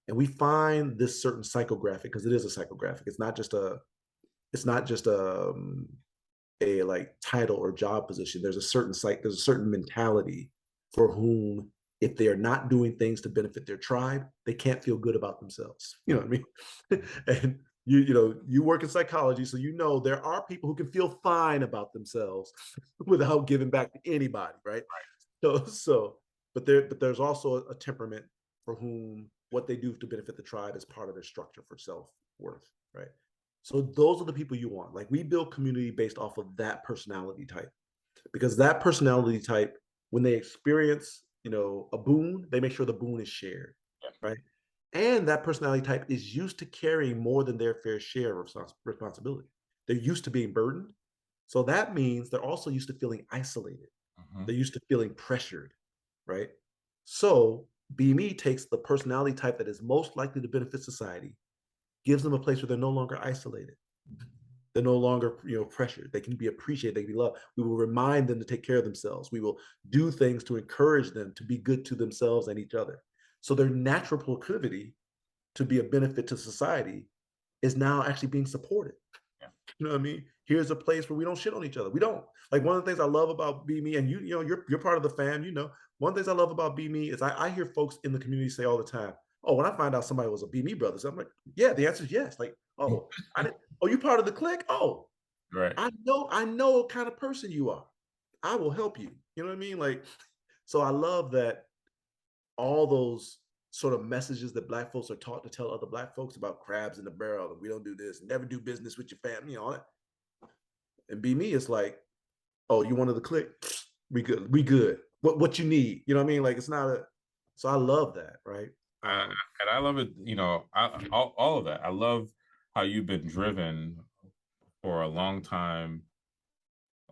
And we find this certain psychographic, because it is a psychographic. It's not just a like title or job position. There's a certain mentality for whom, if they are not doing things to benefit their tribe, they can't feel good about themselves. You know what I mean? And you work in psychology, so you know there are people who can feel fine about themselves without giving back to anybody, right? But there's also a temperament for whom what they do to benefit the tribe is part of their structure for self-worth, right? So those are the people you want. Like, we build community based off of that personality type, because that personality type, when they experience, a boon, they make sure the boon is shared, Yeah. right? And that personality type is used to carrying more than their fair share of responsibility. They're used to being burdened. So that means they're also used to feeling isolated. Mhm. They're used to feeling pressured, right? So Be Me takes the personality type that is most likely to benefit society, gives them a place where they're no longer isolated. They're no longer, pressured. They can be appreciated. They can be loved. We will remind them to take care of themselves. We will do things to encourage them to be good to themselves and each other. So their natural proclivity to be a benefit to society is now actually being supported. Yeah. You know what I mean? Here's a place where we don't shit on each other. We don't. Like, one of the things I love about Be Me, and you're part of the fam. One of the things I love about Be Me is I hear folks in the community say all the time, "Oh, when I find out somebody was a Be Me brothers," I'm like, "Yeah." The answer is yes. Like, "Oh, I didn't. Oh, you part of the clique? Oh, Right. I know what kind of person you are. I will help you." You know what I mean? Like, so I love that all those sort of messages that Black folks are taught to tell other Black folks about crabs in the barrel, and we don't do this, and never do business with your family, all that. And Be Me, it's like, "Oh, you wanted to click? We good. We good. What you need?" You know what I mean? Like, it's not a. So I love that, right? Uh, Um, and I love it, all of that. I love how you've been driven for a long time,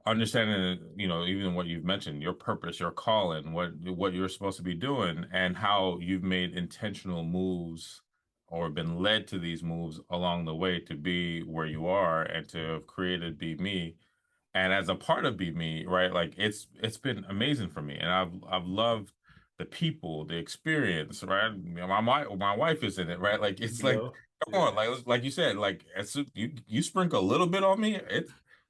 understanding, even what you've mentioned, your purpose, your calling, what you're supposed to be doing, and how you've made intentional moves or been led to these moves along the way to be where you are and to have created Be Me. And as a part of Be Me, right, like it's been amazing for me, and I've loved the people, the experience, right? My wife is in it, right? Like, it's you like, know, come yeah, on, like you said, like, as soon, you sprinkle a little bit on me,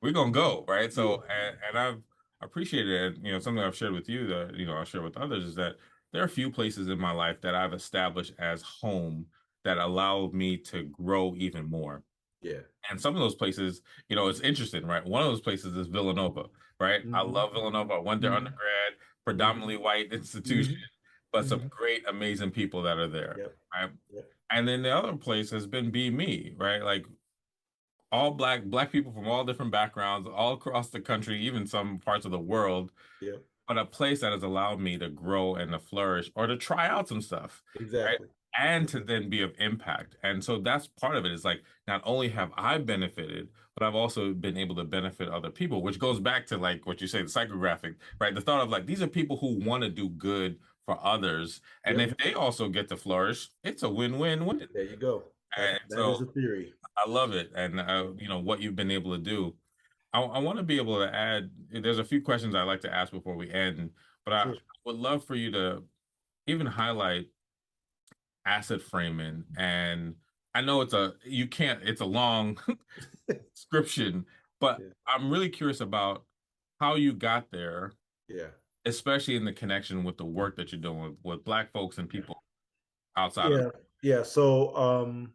we're gonna go, right? yeah, So, and I've appreciated it. And, something I've shared with you that I share with others is that there are a few places in my life that I've established as home that allow me to grow even more. yeah. And some of those places, it's interesting, right? One of those places is Villanova, right? I Hmm. love Villanova. I went there Hmm. undergrad, Hmm. predominantly white institution, Hmm. but some Hmm. great, amazing people that are there, Yep. right? Yep. And then the other place has been Be Me, right? Like, all black people from all different backgrounds, all across the country, even some parts of the world, Yep. but a place that has allowed me to grow and to flourish or to try out some stuff, right? Exactly. And Yep. to then be of impact. And so that's part of it, is like, not only have I benefited, but I've also been able to benefit other people, which goes back to, like, what you say, the psychographic, right? The thought of, like, these are people who want to do good for others. And Yep. if they also get to flourish, it's a win-win-win. There you go. And That is so a theory. I love it. And, what you've been able to do. I want to be able to add, there's a few questions I like to ask before we end, but I Sure. would love for you to even highlight asset framing. And I know it's a long description, but Yeah. I'm really curious about how you got there, Yeah. especially in the connection with the work that you're doing with Black folks and Yeah. people outside of. Yeah. Yeah. So,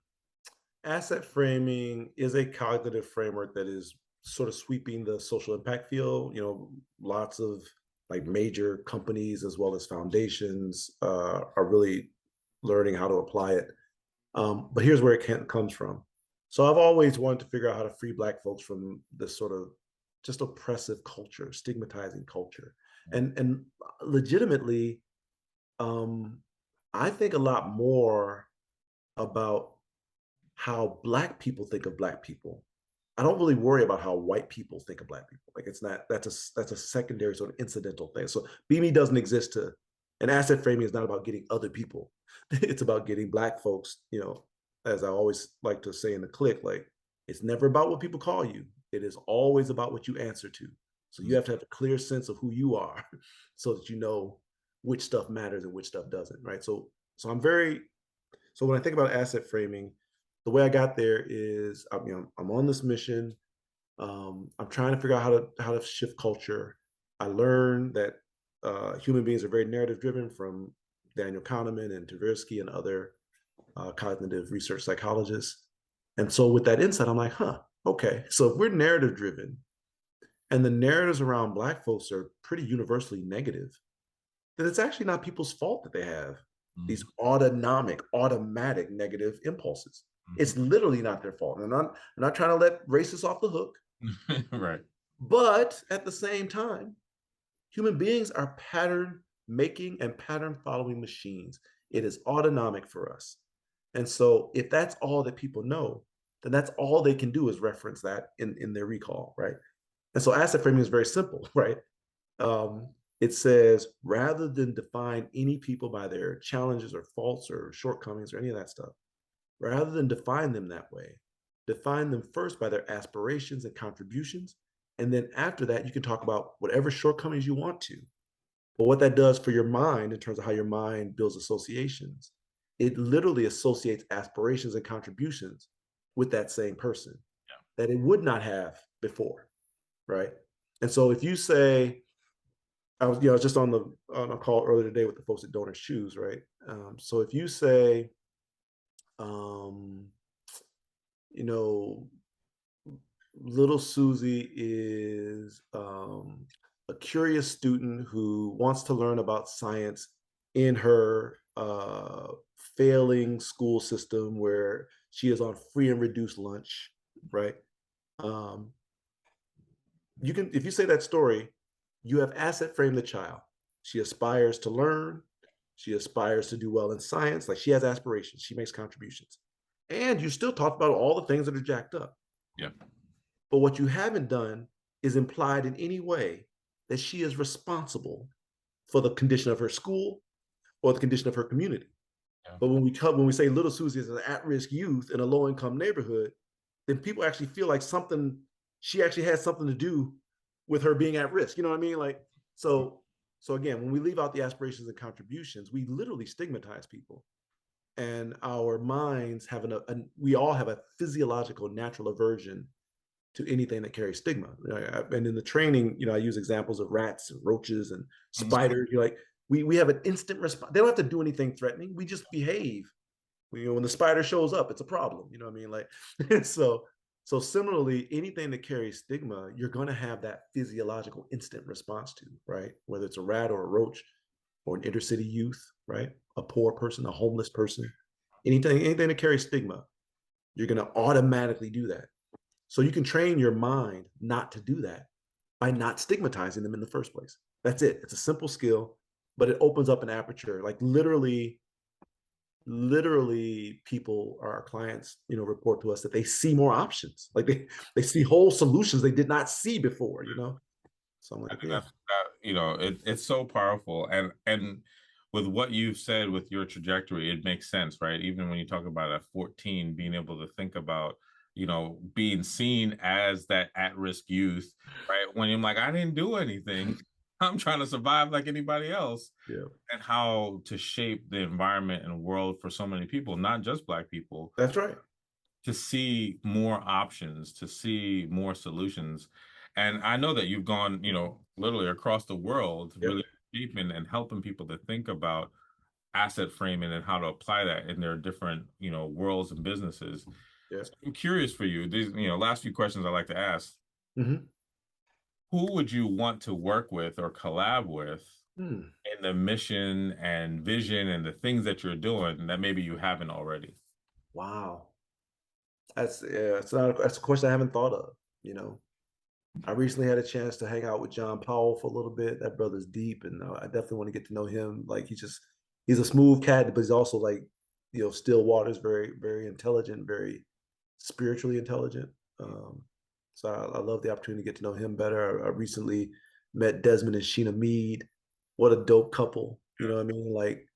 asset framing is a cognitive framework that is sort of sweeping the social impact field. Lots of like major companies as well as foundations are really learning how to apply it. But here's where comes from. So I've always wanted to figure out how to free Black folks from this sort of just oppressive culture, stigmatizing culture, and legitimately, um, I think a lot more about how Black people think of Black people. I don't really worry about how white people think of Black people. Like, it's not, that's a secondary sort of incidental thing. So BME doesn't exist to, and asset framing is not about getting other people. It's about getting Black folks, as I always like to say in the click, like, it's never about what people call you. It is always about what you answer to. So you Mm. have to have a clear sense of who you are so that you know which stuff matters and which stuff doesn't, right? So I'm very so when I think about asset framing, the way I got there is I'm on this mission. I'm trying to figure out how to shift culture. I learned that human beings are very narrative driven from Daniel Kahneman and Tversky and other cognitive research psychologists. And so with that insight, I'm like, huh, okay. So if we're narrative driven and the narratives around Black folks are pretty universally negative, then it's actually not people's fault that they have these Mm. automatic negative impulses. Mhm. It's literally not their fault. And I'm not trying to let racists off the hook, Right. but at the same time, human beings are pattern making and pattern following machines. It is autonomic for us. And so if that's all that people know, then that's all they can do is reference that in their recall, right? And so asset framing is very simple, right? Um, it says rather than define any people by their challenges or faults or shortcomings or any of that stuff, rather than define them that way, define them first by their aspirations and contributions. And then after that, you can talk about whatever shortcomings you want to. But what that does for your mind in terms of how your mind builds associations, it literally associates aspirations and contributions with that same person that it would not have before, right? And so if you say, I was just on a call earlier today with the folks at Donor Shoes, right? So if you say, um, you know, little Susie is a curious student who wants to learn about science in her failing school system where she is on free and reduced lunch, right? Um, you can, if you say that story, you have asset framed the child. She aspires to learn. She aspires to do well in science. Like she has aspirations. She makes contributions. And you still talk about all the things that are jacked up. Yeah. But what you haven't done is implied in any way that she is responsible for the condition of her school or the condition of her community. Yeah. But when we say little Susie is an at-risk youth in a low-income neighborhood, then people actually feel like something she actually has something to do with her being at risk. You know what I mean? Like so again, when we leave out the aspirations and contributions, we literally stigmatize people. And our minds have we all have a physiological natural aversion to anything that carries stigma. And in the training, I use examples of rats and roaches and Mhm. spiders. You're like, we have an instant response. They don't have to do anything threatening. We just behave. When the spider shows up, it's a problem. You know what I mean? Like, so similarly, anything that carries stigma, you're going to have that physiological instant response to, right? Whether it's a rat or a roach or an inner city youth, right? A poor person, a homeless person, anything that carries stigma, you're going to automatically do that. So you can train your mind not to do that by not stigmatizing them in the first place. That's it. It's a simple skill, but it opens up an aperture. Like literally people, our clients, report to us that they see more options. Like they see whole solutions they did not see before. So I'm I like, think yeah, that's it's so powerful, and with what you've said with your trajectory, it makes sense, right? Even when you talk about at 14 being able to think about, being seen as that at-risk youth, right? When you're like, I didn't do anything. I'm trying to survive like anybody else, yeah, and how to shape the environment and world for so many people, not just Black people, that's right. to see more options, to see more solutions. And I know that you've gone, literally across the world, Yep, really shaping and helping people to think about asset framing and how to apply that in their different, worlds and businesses. yep. So I'm curious for you, these, last few questions I like to ask. Mm-hmm. Who would you want to work with or collab with Hmm. in the mission and vision and the things that you're doing that maybe you haven't already? Wow. That's a question I haven't thought of. You know, I recently had a chance to hang out with John Powell for a little bit. That brother's deep, and I definitely want to get to know him. Like he's a smooth cat, but he's also like, still waters, very, very intelligent, very spiritually intelligent. Um, so I love the opportunity to get to know him better. I recently met Desmond and Sheena Mead. What a dope couple. You know what I mean? Like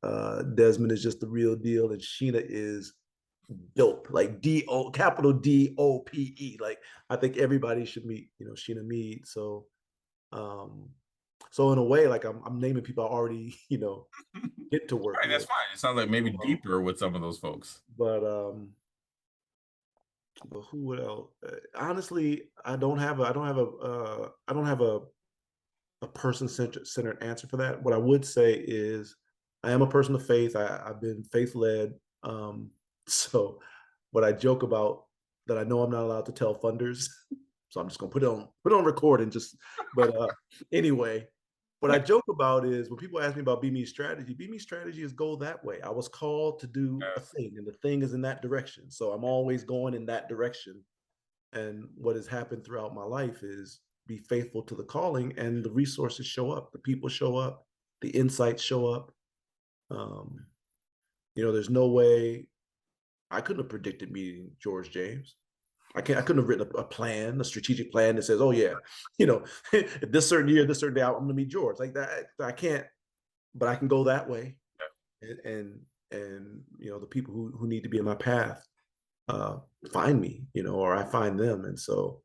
Desmond is just the real deal, and Sheena is dope, like D-O, capital D-O-P-E. Like, I think everybody should meet, Sheena Mead. Um, so in a way, like I'm naming people I already, get to work Right, that's with. fine. It sounds like maybe Um, deeper with some of those folks. but but who else? Honestly, I don't have a person centered answer for that. What I would say is, I am a person of faith. I've been faith led. So, what I joke about that I know I'm not allowed to tell funders, so I'm just gonna put it on record and just. But anyway, what I joke about is when people ask me about Be Me strategy is go that way. I was called to do a thing, and the thing is in that direction. So I'm always going in that direction. And what has happened throughout my life is be faithful to the calling, and the resources show up, the people show up, the insights show up. Um, there's no way I couldn't have predicted meeting George James. I couldn't have written a plan, a strategic plan that says, oh yeah, if this certain year, this certain day, I'm going to meet George. Like that, I can't, but I can go that way, and the people who need to be in my path uh, find me, or I find them, and so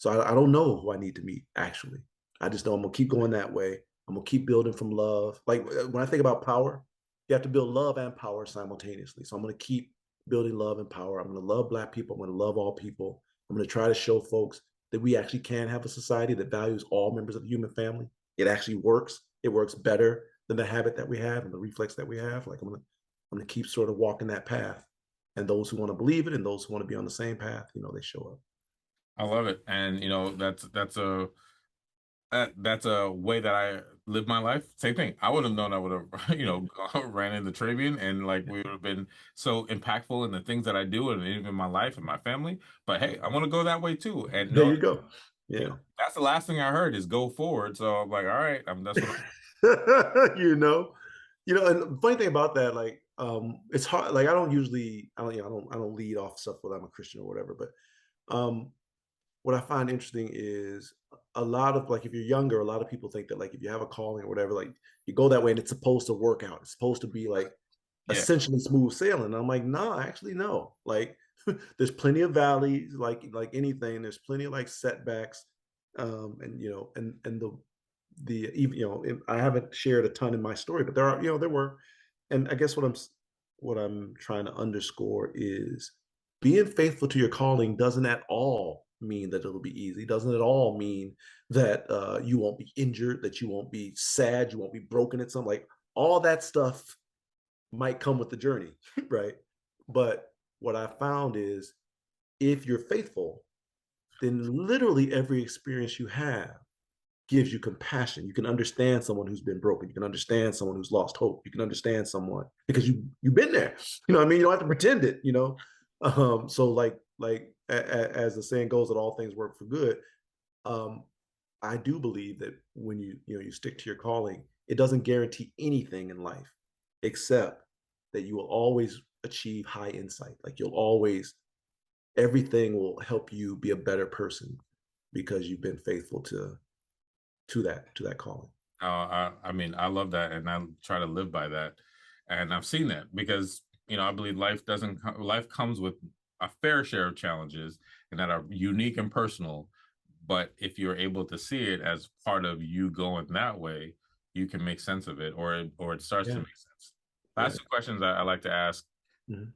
I don't know who I need to meet, actually. I just know I'm gonna keep going that way. I'm gonna keep building from love. Like when I think about power, you have to build love and power simultaneously. So I'm gonna keep building love and power. I'm gonna love Black people. I'm gonna love all people. I'm gonna try to show folks that we actually can have a society that values all members of the human family. It actually works. It works better than the habit that we have and the reflex that we have. Like I'm gonna keep sort of walking that path. And those who want to believe it and those who want to be on the same path, they show up. I love it, and that's a way that I live my life. Same thing. I would have known I would have, ran into Trabian, and like we would have been so impactful in the things that I do and even my life and my family. But hey, I want to go that way too. And There no, you go. Yeah. that's the last thing I heard is go forward. So I'm like, all right, that's what you know, and the funny thing about that, like, it's hard. Like, I don't usually, I don't lead off stuff whether I'm a Christian or whatever. But um, what I find interesting is a lot of, like, if you're younger, a lot of people think that, like, if you have a calling or whatever, like, you go that way and it's supposed to work out. It's supposed to be like yeah. essentially smooth sailing. And I'm like, no, actually, no. Like, there's plenty of valleys, like anything. There's plenty of like setbacks, and and the even I haven't shared a ton in my story, but there were, and I guess what I'm trying to underscore is being faithful to your calling doesn't at all mean that it'll be easy. Doesn't at all mean that you won't be injured, that you won't be sad, you won't be broken at some, like, all that stuff might come with the journey, right? But what I found is if you're faithful, then literally every experience you have gives you compassion. You can understand someone who's been broken. You can understand someone who's lost hope. You can understand someone because you've been there. You know what I mean? You don't have to pretend it, So as the saying goes, that all things work for good. Um, I do believe that when you stick to your calling, it doesn't guarantee anything in life except that you will always achieve high insight. Like, you'll always, everything will help you be a better person because you've been faithful to that calling. I mean, I love that, and I try to live by that. And I've seen that because I believe life comes with a fair share of challenges and that are unique and personal. But if you're able to see it as part of you going that way, you can make sense of it, or it starts to Yeah. make sense. Yeah. Last two questions I like to ask. Mhm.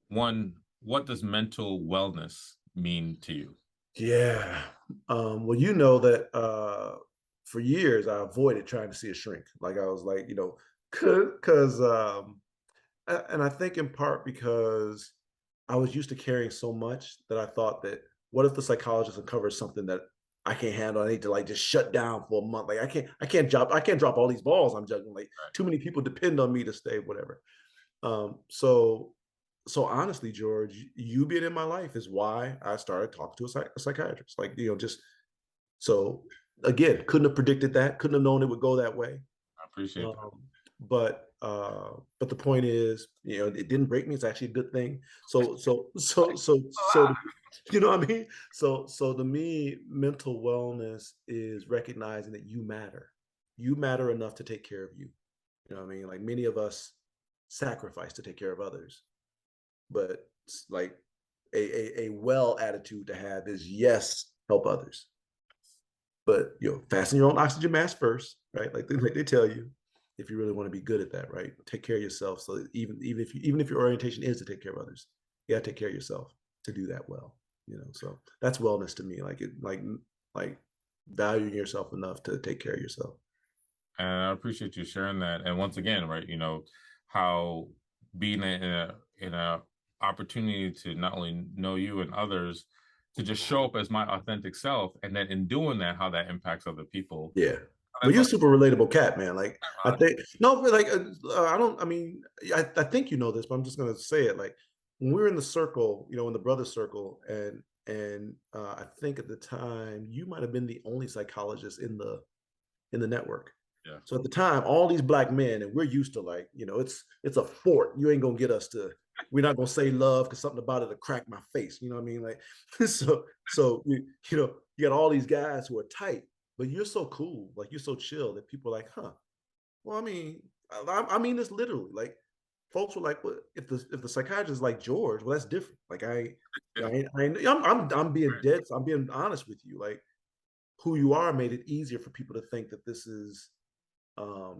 One, what does mental wellness mean to you? Yeah. Well, you know that for years I avoided trying to see a shrink. Like, I was like, because and I think in part because I was used to carrying so much that I thought that, what if the psychologist uncovers something that I can't handle? I need to, like, just shut down for a month. Like, I can't drop all these balls I'm juggling. Like, too many people depend on me to stay, whatever. So honestly, George, you being in my life is why I started talking to a psychiatrist. Like, just so, again, couldn't have predicted that, couldn't have known it would go that way. I appreciate that. But the point is, it didn't break me. It's actually a good thing. So, you know what I mean? So to me, mental wellness is recognizing that you matter. You matter enough to take care of you. You know what I mean? Like, many of us sacrifice to take care of others, but like a well attitude to have is yes, help others, but fasten your own oxygen mask first, right? Like they tell you, if you really want to be good at that, right? Take care of yourself. So even if your orientation is to take care of others, you got to take care of yourself to do that well. So that's wellness to me. Like valuing yourself enough to take care of yourself. And I appreciate you sharing that. And once again, right, how being in a opportunity to not only know you and others, to just show up as my authentic self, and then in doing that, how that impacts other people. Yeah. But That's you're a like, super relatable cat, man. Like I think no, but like I don't. I mean, I think you know this, but I'm just gonna say it. Like when we were in the circle, in the brother circle, and I think at the time you might have been the only psychologist in the network. yeah, So at the time, all these black men, and we're used to like, it's a fort. You ain't gonna get us to. We're not gonna say love because something about it will crack my face. You know what I mean? Like, so you got all these guys who are tight, but you're so cool, like you're so chill that people are like, huh? Well, I mean, I mean this literally. Like, folks were like, "Well, if the psychiatrist is like George, well, that's different." Like, yeah, I'm being dead. I'm being honest with you. Like, who you are made it easier for people to think that this is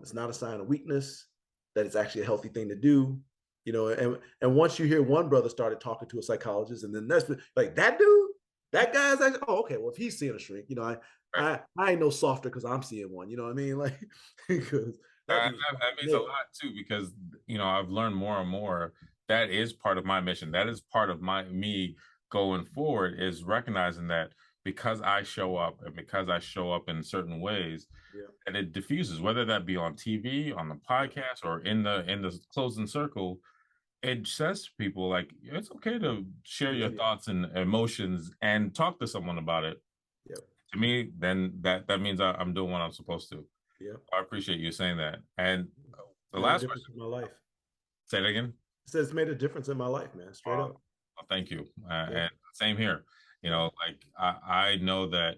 it's not a sign of weakness, that it's actually a healthy thing to do. And once you hear one brother started talking to a psychologist, and then that's like that dude, that guy's actually, oh, okay, well, if he's seeing a shrink, right. I ain't no softer because I'm seeing one. You know what I mean? Like because that dude's That means a nailed. lot too, because I've learned more and more. That is part of my mission. That is part of me going forward, is recognizing that because I show up and because I show up in certain ways, Yeah, and it diffuses, whether that be on TV, on the yeah, podcast, or in the closing circle. It says to people like it's okay to share yeah, your yeah, thoughts and emotions and talk to someone about it. yeah, To me, then that means I'm doing what I'm supposed to. yeah. I appreciate you saying that. And the Made a last difference question, in my life. say it again. It says it's made a difference in my life, man. Straight up. Well, thank you. Yeah, And same here. yeah, Like I know that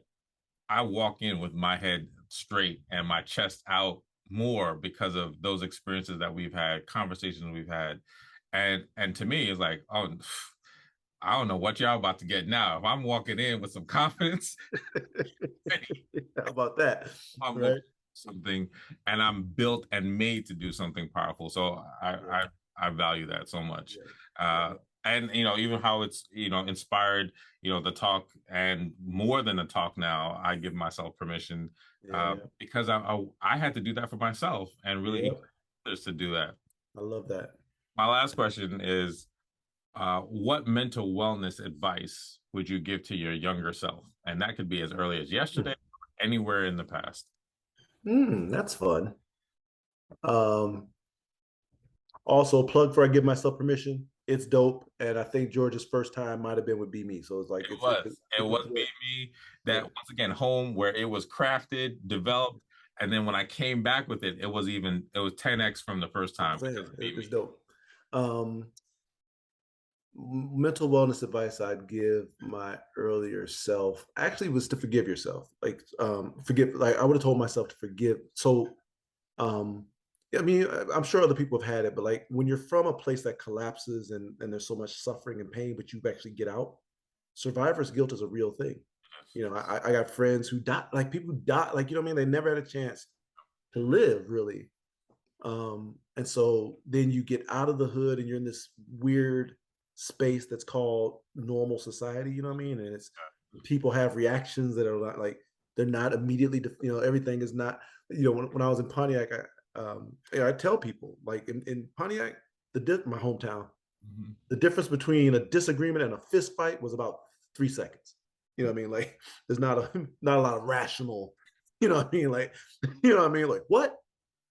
I walk in with my head straight and my chest out more because of those experiences that we've had, conversations we've had. And to me, it's like, oh, I don't know what y'all about to get now. If I'm walking in with some confidence, How about that? I'm going to Right? do something, and I'm built and made to do something powerful. So Yeah, I value that so much. yeah, Uh, yeah, and even how it's inspired the talk, and more than the talk now, I give myself permission yeah, yeah, because I had to do that for myself and really yeah. encourage others to do that. I love that. My last question is, what mental wellness advice would you give to your younger self? And that could be as early as yesterday, anywhere in the past. That's fun. Um, Also, plug for I give myself permission. It's dope, and I think George's first time might have been with Be Me. So it's like It was. It it's a was good, being me that, yeah. once again, home where it was crafted, developed, and then when I came back with it, it was 10x from the first I'm time because saying of Be it's Me. dope. Um, Mental wellness advice I'd give my earlier self actually was to forgive yourself. Like forgive. Like I would have told myself to forgive. So um, I mean, I'm sure other people have had it, but like when you're from a place that collapses and there's so much suffering and pain, but you actually get out, survivor's guilt is a real thing. I got friends who die, like people who die, like what I mean, they never had a chance to live really. And so then you get out of the hood and you're in this weird space that's called normal society, you know what I mean? And it's people have reactions that are not like they're not immediately, everything is not, when I was in Pontiac, I tell people like in Pontiac, my hometown, Mhm. the difference between a disagreement and a fist fight was about 3 seconds. You know what I mean? Like there's not a not a lot of rational, you know what I mean? Like, you know what I mean? Like what?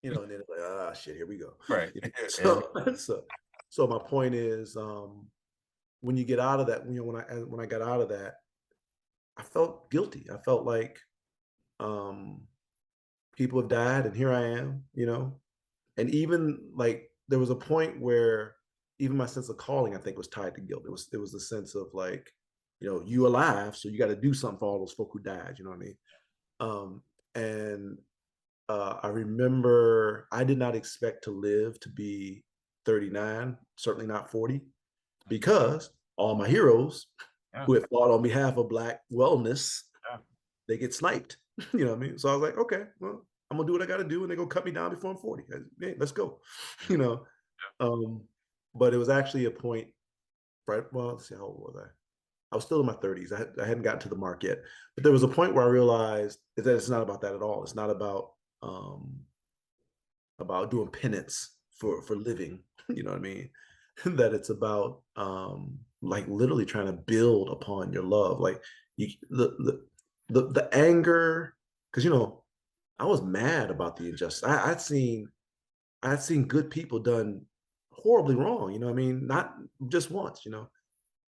And then it's like, ah, shit, here we go. Right. So my point is, when you get out of that, when I got out of that, I felt guilty. I felt like um, people have died, and here I am. And even like there was a point where even my sense of calling, I think, was tied to guilt. It was the sense of like, you alive, so you got to do something for all those folk who died. You know what I mean? And I remember I did not expect to live to be 39, certainly not 40. because all my heroes Yeah. who have fought on behalf of Black wellness, Yeah. they get sniped. You know what I mean? So I was like, okay, well, I'm gonna do what I got to do, and they're gonna cut me down before I'm 40. Hey, let's go. You know, um, but it was actually a point. Right. Well, let's see, how old was I? I was still in my 30s. I hadn't gotten to the mark yet, but there was a point where I realized that it's not about that at all. It's not um, about doing penance for living. You know what I mean? That it's about like literally trying to build upon your love, like you, the anger, because I was mad about the injustice. I'd seen good people done horribly wrong. You know what I mean? Not just once.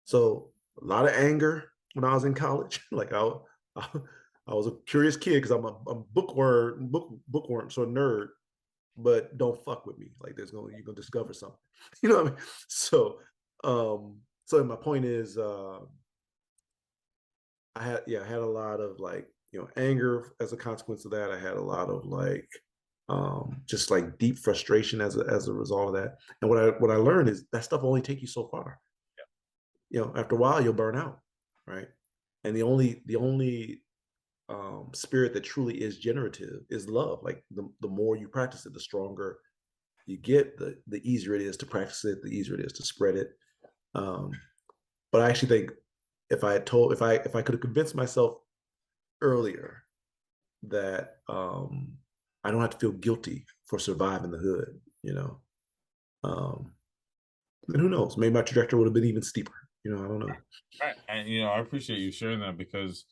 So a lot of anger when I was in college. Like I, I was a curious kid because I'm bookworm, sort of nerd, but don't fuck with me. Like you're gonna discover something. You know what I mean? So my point is, I had a lot of like anger as a consequence of that. I had a lot of like just like deep frustration as a result of that. And what I learned is that stuff only take you so far. After a while you'll burn out, right? And the only spirit that truly is generative is love. Like the more you practice it, the stronger you get, the easier it is to practice it, the easier it is to spread it. Um, but I actually think if I could have convinced myself earlier that I don't have to feel guilty for surviving the hood, um, then who knows? Maybe my trajectory would have been even steeper. I don't know. Right. And I appreciate you sharing that because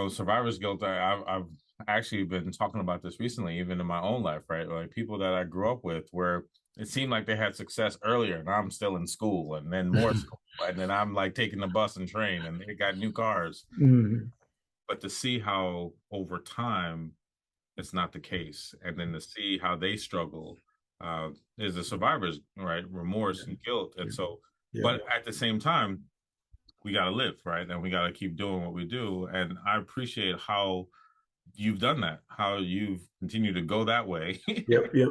survivor's guilt. I've actually been talking about this recently, even in my own life, right? Like people that I grew up with, where it seemed like they had success earlier, and I'm still in school, and then more school, and then I'm like taking the bus and train, and they got new cars. Mhm. But to see how over time it's not the case, and then to see how they struggle is the survivor's right remorse and guilt, and so. Yeah, But at the same time, we got to live, right? And we got to keep doing what we do. And I appreciate how you've done that, how you've continued to go that way and yep, yep,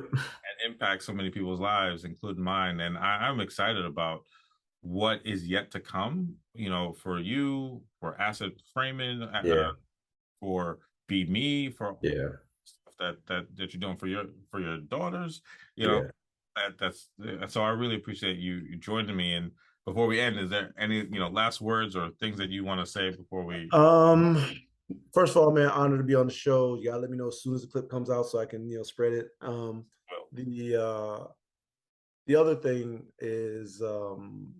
impact so many people's lives, including mine. And I'm excited about what is yet to come, for you, for asset framing, yeah, for Be Me, for yeah, stuff that you're doing for your daughters, you know, yeah. that's so I really appreciate you joining me. And before we end, is there any last words or things that you want to say before we? Um, First of all, man, honored to be on the show. You gotta let me know as soon as the clip comes out so I can, spread it. Well, The the other thing is from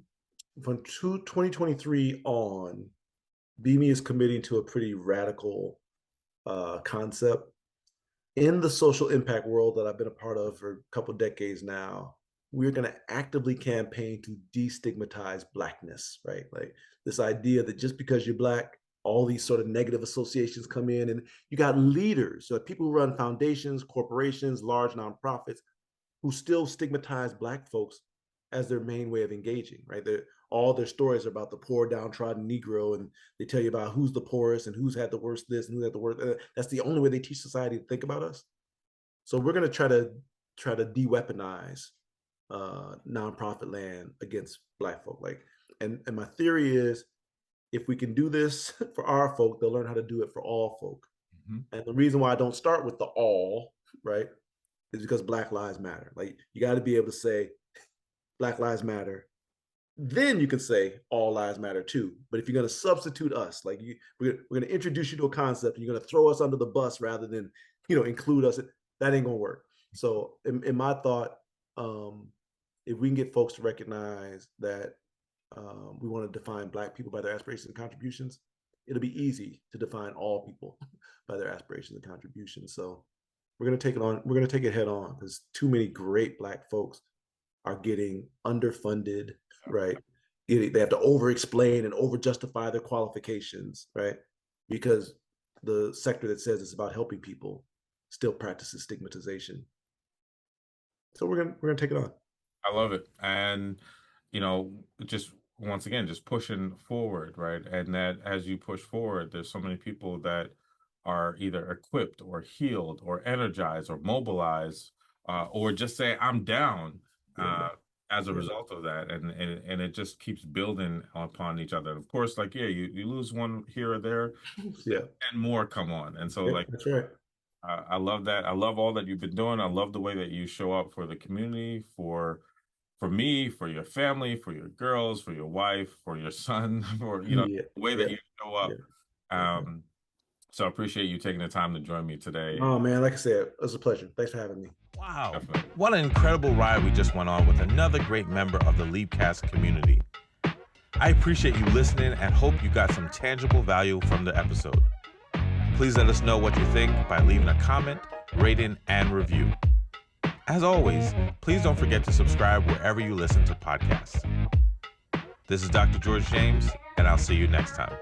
2023 on, BME is committing to a pretty radical concept in the social impact world that I've been a part of for a couple of decades now. We're going to actively campaign to destigmatize Blackness, right? Like this idea that just because you're Black, all these sort of negative associations come in, and you got leaders, so people who run foundations, corporations, large nonprofits who still stigmatize Black folks as their main way of engaging, right? All their stories are about the poor, downtrodden Negro, and they tell you about who's the poorest and who's had the worst this and who had the worst. That's the only way they teach society to think about us. So we're going to try to de-weaponize nonprofit land against Black folk. Like, and my theory is, if we can do this for our folk, they'll learn how to do it for all folk. mhm. And the reason why I don't start with the all, right, is because Black Lives Matter. Like, you got to be able to say Black Lives Matter, then you can say all lives matter too. But if you're going to substitute us, like we're going to introduce you to a concept and you're going to throw us under the bus rather than include us, that ain't going to work. So in my thought, um, if we can get folks to recognize that we want to define Black people by their aspirations and contributions, it'll be easy to define all people by their aspirations and contributions. So we're going to take it on. We're going to take it head on because too many great Black folks are getting underfunded, right? They have to over explain and over justify their qualifications, right? Because the sector that says it's about helping people still practices stigmatization. So we're gonna take it on. I love it. And, just once again, just pushing forward, right? And that as you push forward, there's so many people that are either equipped or healed or energized or mobilized, or just say, I'm down. Yeah, Uh, as a Yeah. result of that, and it just keeps building upon each other. Of course, like yeah, you lose one here or there, Yeah. and more come on. And so Yeah, like that's right. I love that. I love all that you've been doing. I love the way that you show up for the community, for me, for your family, for your girls, for your wife, for your son, for Yeah. the way that Yeah. you show Yeah. up. Yeah. Um, so I appreciate you taking the time to join me today. Oh man, like I said, it was a pleasure. Thanks for having me. Wow. Definitely. What an incredible ride we just went on with another great member of the Leapcast community. I appreciate you listening and hope you got some tangible value from the episode. Please let us know what you think by leaving a comment, rating, and review. As always, please don't forget to subscribe wherever you listen to podcasts. This is Dr. George James, and I'll see you next time.